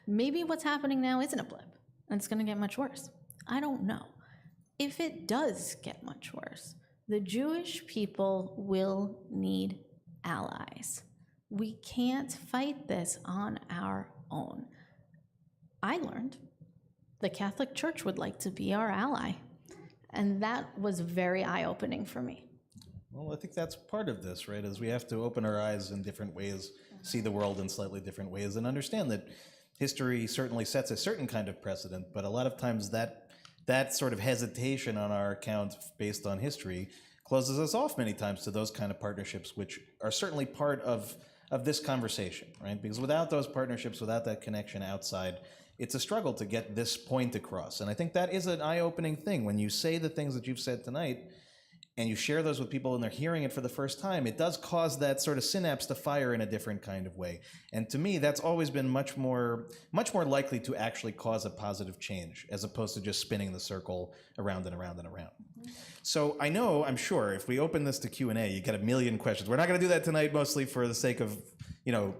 Maybe what's happening now isn't a blip and it's going to get much worse. I don't know. If it does get much worse, the Jewish people will need allies. We can't fight this on our own. I learned the Catholic Church would like to be our ally, and that was very eye-opening for me. Well, I think that's part of this, right? Is we have to open our eyes in different ways, see the world in slightly different ways, and understand that history certainly sets a certain kind of precedent, but a lot of times that sort of hesitation on our account based on history closes us off many times to those kind of partnerships, which are certainly part of this conversation, right? Because without those partnerships, without that connection outside, it's a struggle to get this point across. And I think that is an eye-opening thing. When you say the things that you've said tonight, and you share those with people and they're hearing it for the first time, it does cause that sort of synapse to fire in a different kind of way. And to me, that's always been much more likely to actually cause a positive change, as opposed to just spinning the circle around and around and around. So I'm sure, if we open this to Q&A, you get a million questions. We're not going to do that tonight, mostly for the sake of,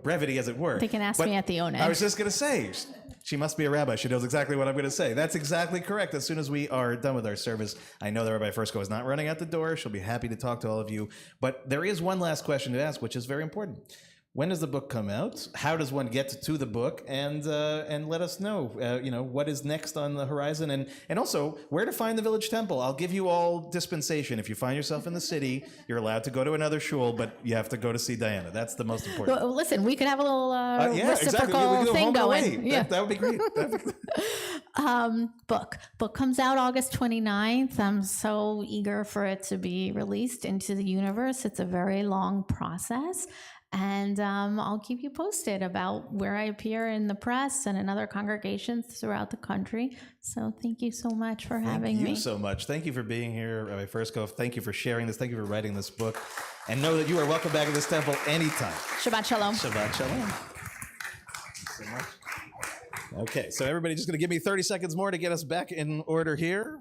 brevity, as it were. They can ask me at the own end. I was just going to say, she must be a rabbi. She knows exactly what I'm going to say. That's exactly correct. As soon as we are done with our service, I know that Rabbi Fursko is not running out the door. She'll be happy to talk to all of you. But there is one last question to ask, which is very important. When does the book come out? How does one get to the book? And let us know, what is next on the horizon, and also where to find the Village Temple. I'll give you all dispensation. If you find yourself in the city, you're allowed to go to another shul, but you have to go to see Diana. That's the most important. Well, listen, we could have a little Exactly. reciprocal We could do thing home going. away. Yeah. That would be great. Book comes out August 29th. I'm so eager for it to be released into the universe. It's a very long process. And I'll keep you posted about where I appear in the press and in other congregations throughout the country. So thank you so much for having me. Thank you so much. Thank you for being here, Rabbi Fursko. Thank you for sharing this. Thank you for writing this book. And know that you are welcome back at this temple anytime. Shabbat shalom. Shabbat shalom. Thanks so much. Okay, so everybody just going to give me 30 seconds more to get us back in order here.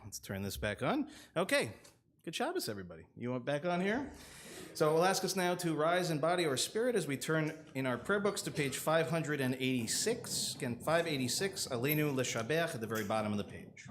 Let's turn this back on. Okay. Good Shabbos, everybody. You want back on here? So we'll ask us now to rise in body or spirit as we turn in our prayer books to page 586. Again, 586, Aleinu L'Shabeach, at the very bottom of the page.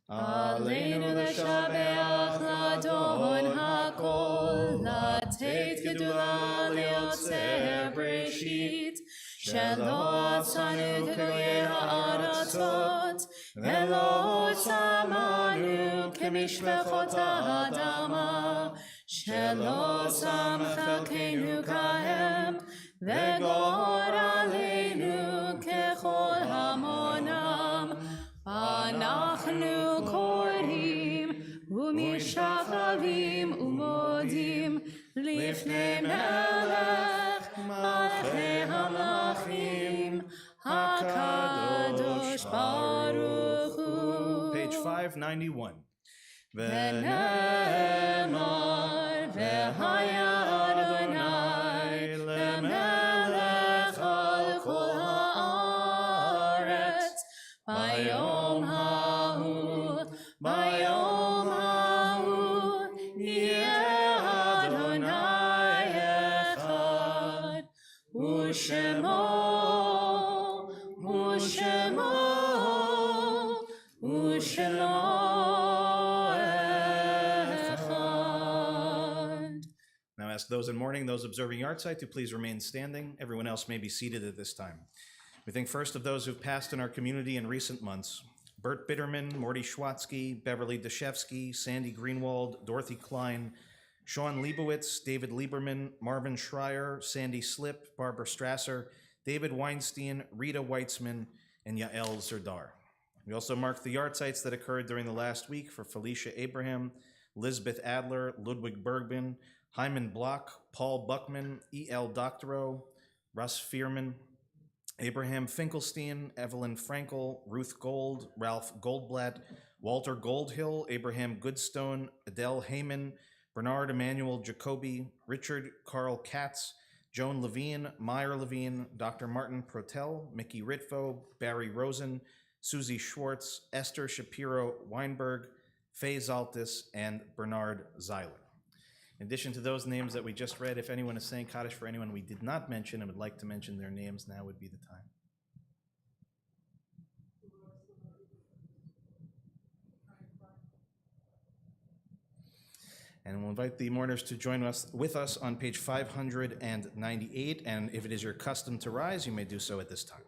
Aleinu L'Shabeach L'Adon HaKol, L'Teit Gedula L'Yotzer Breshit, Shelo Atzanu K'goyei Ha'aratzot, Velo Tzamanu K'mishpechot Ha'adama, Shelo Sam Chalkeinu Kahem, Vegor Aleinu Kechol Hamonam, Anachnu Korim, Umishachavim Umodim, Lifnei Melech, Malchei HaMelachim, HaKadosh Baruch Hu. Page 591. V'nemar v'haya Adonai lemelech al kol haaretz bayom hahu yeh Adonai echad u'shemo Now ask those in mourning, those observing yahrzeit, to please remain standing. Everyone else may be seated at this time. We think first of those who've passed in our community in recent months. Bert Bitterman, Morty Schwatzky, Beverly Deshevsky, Sandy Greenwald, Dorothy Klein, Sean Leibowitz, David Lieberman, Marvin Schreier, Sandy Slip, Barbara Strasser, David Weinstein, Rita Weitzman, and Yael Zerdar. We also marked the yahrzeits that occurred during the last week for Felicia Abraham, Lisbeth Adler, Ludwig Bergman, Hyman Block, Paul Buckman, E.L. Doctorow, Russ Fearman, Abraham Finkelstein, Evelyn Frankel, Ruth Gold, Ralph Goldblatt, Walter Goldhill, Abraham Goodstone, Adele Heyman, Bernard Emmanuel Jacoby, Richard Carl Katz, Joan Levine, Meyer Levine, Dr. Martin Protel, Mickey Ritvo, Barry Rosen, Susie Schwartz, Esther Shapiro Weinberg, Faye Zaltis, and Bernard Zeiler. In addition to those names that we just read, if anyone is saying Kaddish for anyone we did not mention and would like to mention their names, now would be the time. And we'll invite the mourners to join us with us on page 598, and if it is your custom to rise, you may do so at this time.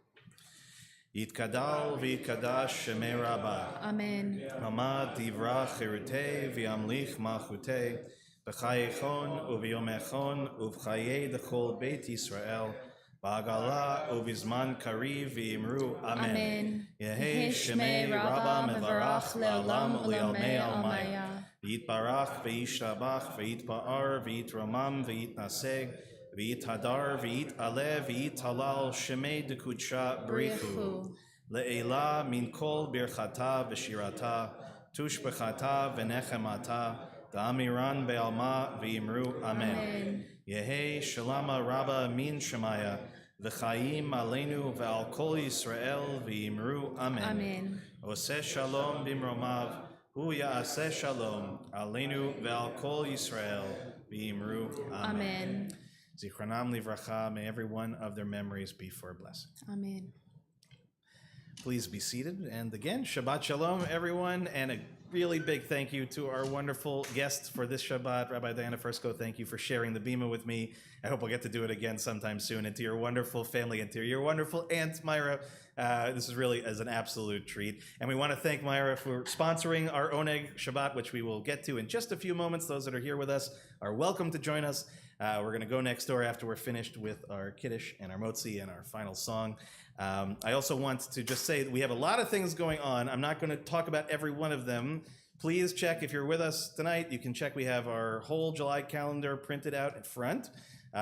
Yitkadal v'yitkadash shemei Rabbah. Amen. Hamad divrach chirutei v'yamlich malchutei b'chayechon u'v'yomechon u'v'chayei d'chol Beit Yisrael ba'agala u'v'zman kariv v'yimru Amen. Amen. Yehei shemei Rabbah mevarach le'olam u'li'almei almaya. Yitbarach v'yishtabach v'yitpa'ar v'yitramam v'yitnaseh v'yithadar v'yit'aleh v'yithalal shemei dekudsha brichu le'ela min kol birchata v'shirata tushbechata v'nechemata da'amiran be'alma v'yimru Amen. Yehei shalama rabba min shemaya v'chayim aleinu ve'al kol Yisrael v'yimru Amen. Amen. Oseh shalom bimromav Hu ya'aseh shalom aleinu ve'al kol Yisrael v'yimru Amen. Amen. Zichronam livracha, may every one of their memories be for a blessing. Amen. Please be seated. And again, Shabbat Shalom, everyone, and a really big thank you to our wonderful guests for this Shabbat. Rabbi Diana Fursko, thank you for sharing the bima with me. I hope we'll get to do it again sometime soon. And to your wonderful family and to your wonderful Aunt Myra, this is really as an absolute treat. And we want to thank Myra for sponsoring our Oneg Shabbat, which we will get to in just a few moments. Those that are here with us are welcome to join us. We're going to go next door after we're finished with our Kiddush and our Motzi and our final song. I also want to just say that we have a lot of things going on. I'm not going to talk about every one of them. Please check if you're with us tonight. You can check. We have our whole July calendar printed out in front.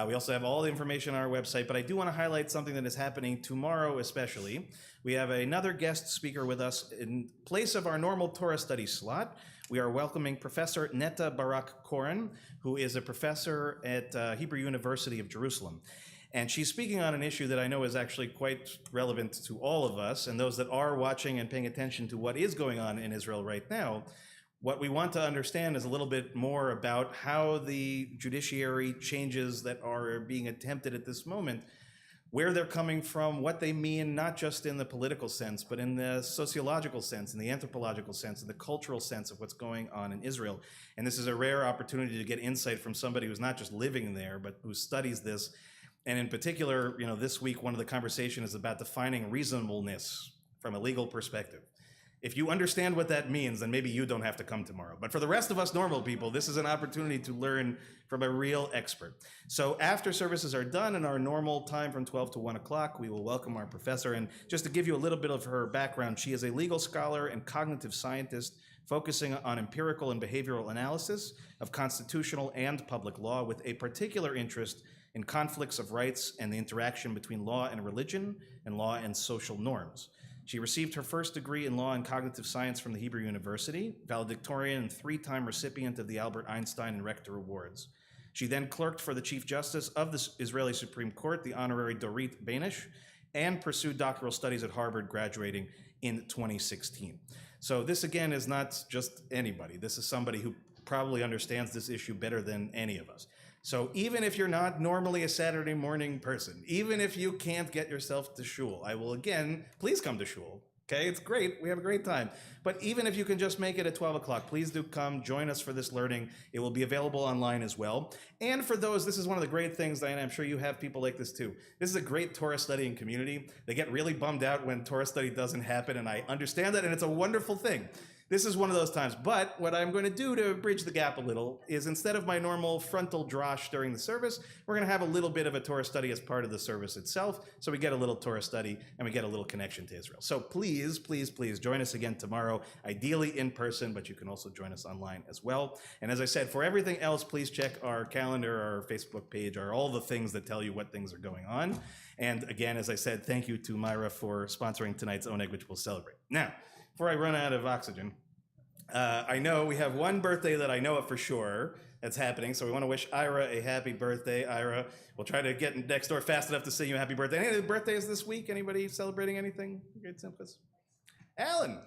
We also have all the information on our website, but I do want to highlight something that is happening tomorrow especially. We have another guest speaker with us. In place of our normal Torah study slot, we are welcoming Professor Netta Barak-Koren, who is a professor at Hebrew University of Jerusalem. And she's speaking on an issue that I know is actually quite relevant to all of us, and those that are watching and paying attention to what is going on in Israel right now. What we want to understand is a little bit more about how the judiciary changes that are being attempted at this moment, where they're coming from, what they mean, not just in the political sense, but in the sociological sense, in the anthropological sense, in the cultural sense of what's going on in Israel. And this is a rare opportunity to get insight from somebody who's not just living there, but who studies this. And in particular, this week, one of the conversations is about defining reasonableness from a legal perspective. If you understand what that means, then maybe you don't have to come tomorrow. But for the rest of us normal people, this is an opportunity to learn from a real expert. So after services are done in our normal time from 12 to 1 o'clock, we will welcome our professor. And just to give you a little bit of her background, she is a legal scholar and cognitive scientist focusing on empirical and behavioral analysis of constitutional and public law with a particular interest in conflicts of rights and the interaction between law and religion and law and social norms. She received her first degree in law and cognitive science from the Hebrew University, valedictorian and 3-time recipient of the Albert Einstein and Rector Awards. She then clerked for the Chief Justice of the Israeli Supreme Court, the Honorary Dorit Beinish, and pursued doctoral studies at Harvard, graduating in 2016. So this, again, is not just anybody. This is somebody who probably understands this issue better than any of us. So even if you're not normally a Saturday morning person, even if you can't get yourself to shul, I will again, please come to shul. Okay, it's great. We have a great time. But even if you can just make it at 12 o'clock, please do come join us for this learning. It will be available online as well. And for those, this is one of the great things, Diana, I'm sure you have people like this too. This is a great Torah studying community. They get really bummed out when Torah study doesn't happen, and I understand that, and it's a wonderful thing. This is one of those times. But what I'm going to do to bridge the gap a little is instead of my normal frontal drosh during the service, we're going to have a little bit of a Torah study as part of the service itself. So we get a little Torah study and we get a little connection to Israel. So please, please, please join us again tomorrow, ideally in person, but you can also join us online as well. And as I said, for everything else, please check our calendar, our Facebook page, or all the things that tell you what things are going on. And again, as I said, thank you to Myra for sponsoring tonight's Oneg, which we'll celebrate. Now, before I run out of oxygen, I know we have one birthday that I know it for sure that's happening, so we want to wish Ira a happy birthday. Ira, we'll try to get next door fast enough to sing you a happy birthday. Any birthdays this week? Anybody celebrating anything? Great Simchas? Alan,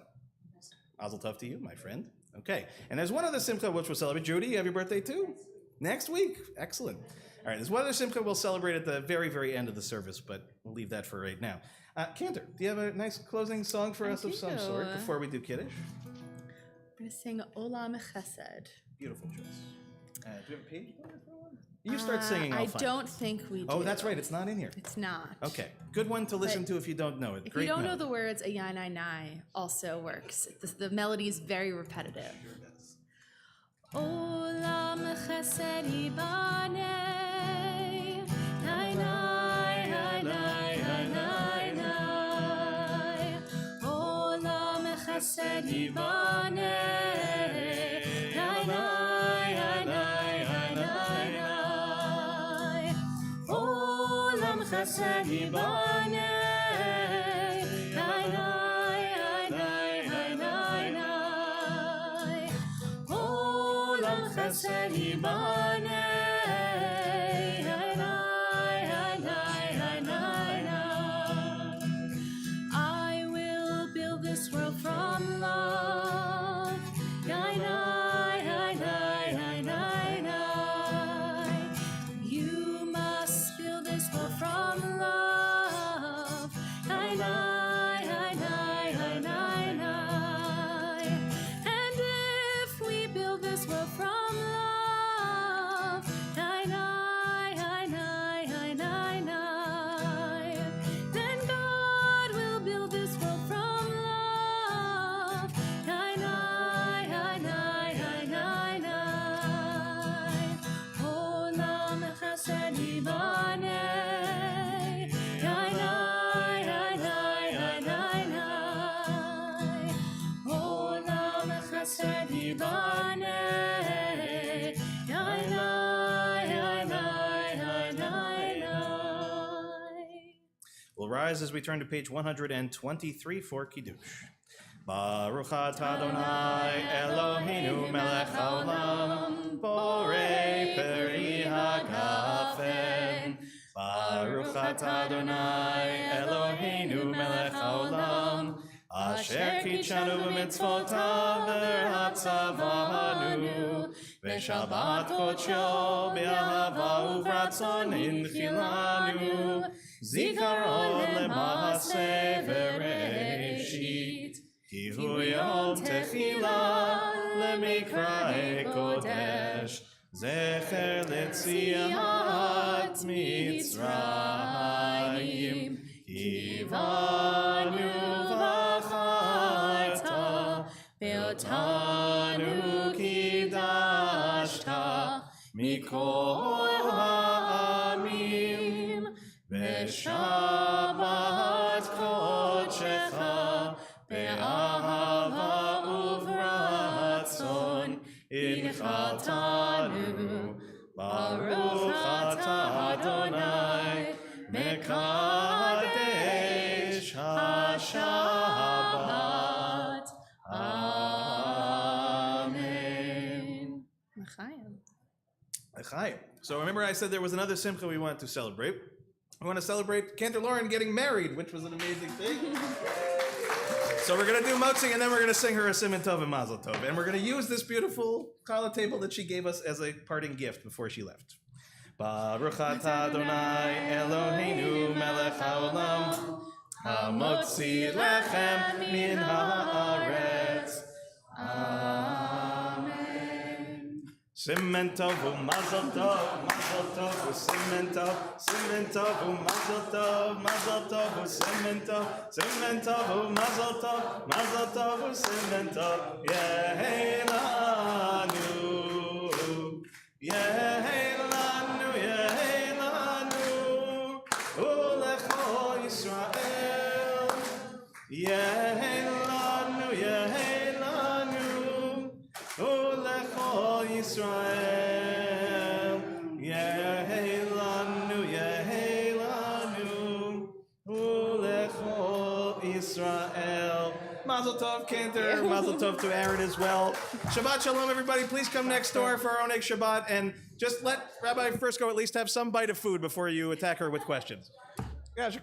mazel tov to you, my friend. Okay, and there's one other Simcha which we'll celebrate. Judy, you have your birthday too? Next week? Excellent. All right, there's one other Simcha we'll celebrate at the very, very end of the service, but we'll leave that for right now. Cantor, do you have a nice closing song for us of some sort before we do Kiddush? I'm going to sing Olam Chesed. Beautiful choice. Do you have a page for one? You start singing, I'll I find don't think we do. Oh, that's right, it's not in here. It's not. Okay, good one to listen to if you don't know it. If Great you don't know melody. the words, a yai nai nai also works. The melody is very repetitive. Olam Chesed Yibanei, nai nai nai nai nai nai. Olam Chesed Yibanei. Chesed Yibanei, nai nai nai nai nai. Olam Chesed Yibanei, nai nai nai nai nai. I will build this world from love, nai nai nai nai nai. You must build this world from love, nai nai nai nai nai. And if we build this world from love, nai nai nai nai nai, then God will build this world from love, nai nai nai nai nai. Olam Chesed Yibanei. We'll rise as we turn to page 123 for Kiddush. Baruch atah Adonai Eloheinu melech haolam borei peri hagafen. Baruch atah Adonai Eloheinu melech haolam asher kitshanu b'mitzvotav v'hatzavanu v'shabbat chodsho b'ahava uvratzon inchilanu zikaron lema'aseh v'reishit ki hu yom techila lemikra'e kodesh zecher letziat mitzrayim kivanu v'chaita ve'otanu kidashta mikol ha'amim ve'shabbat kodshecha be'ahava uvratzon inchaltanu Baruch atah Adonai mekadesh haShabbat. Amen. L'chaim. So remember I said there was another simcha we wanted to celebrate. We want to celebrate Cantor Lauren getting married, which was an amazing thing. So we're going to do Moksing, and then we're going to sing her a Siman Tov and Mazel Tov. And we're going to use this beautiful challah table that she gave us as a parting gift before she left. Baruch atah Adonai Eloheinu melech haolam Hamotzi lechem min haaretz. Amen. Simen tov u'mazel tov, mazel tov u'simen tov, simen tov u'mazel tov, mazel tov u'simen tov, simen tov u'mazel tov, mazel tov u'simen tov. Yehei lanu, yehei lanu, yehei lanu, u'lechol Yisrael. Yehei lanu, yehei lanu, u'lechol Yisrael. Yehei lanu, yehei lanu, u'lechol Yisrael. Mazel tov, Cantor. Mazel tov to Aaron as well. Shabbat shalom, everybody. Please come next door for our Oneg Shabbat, and just let Rabbi Frisco at least have some bite of food before you attack her with questions. Gotcha.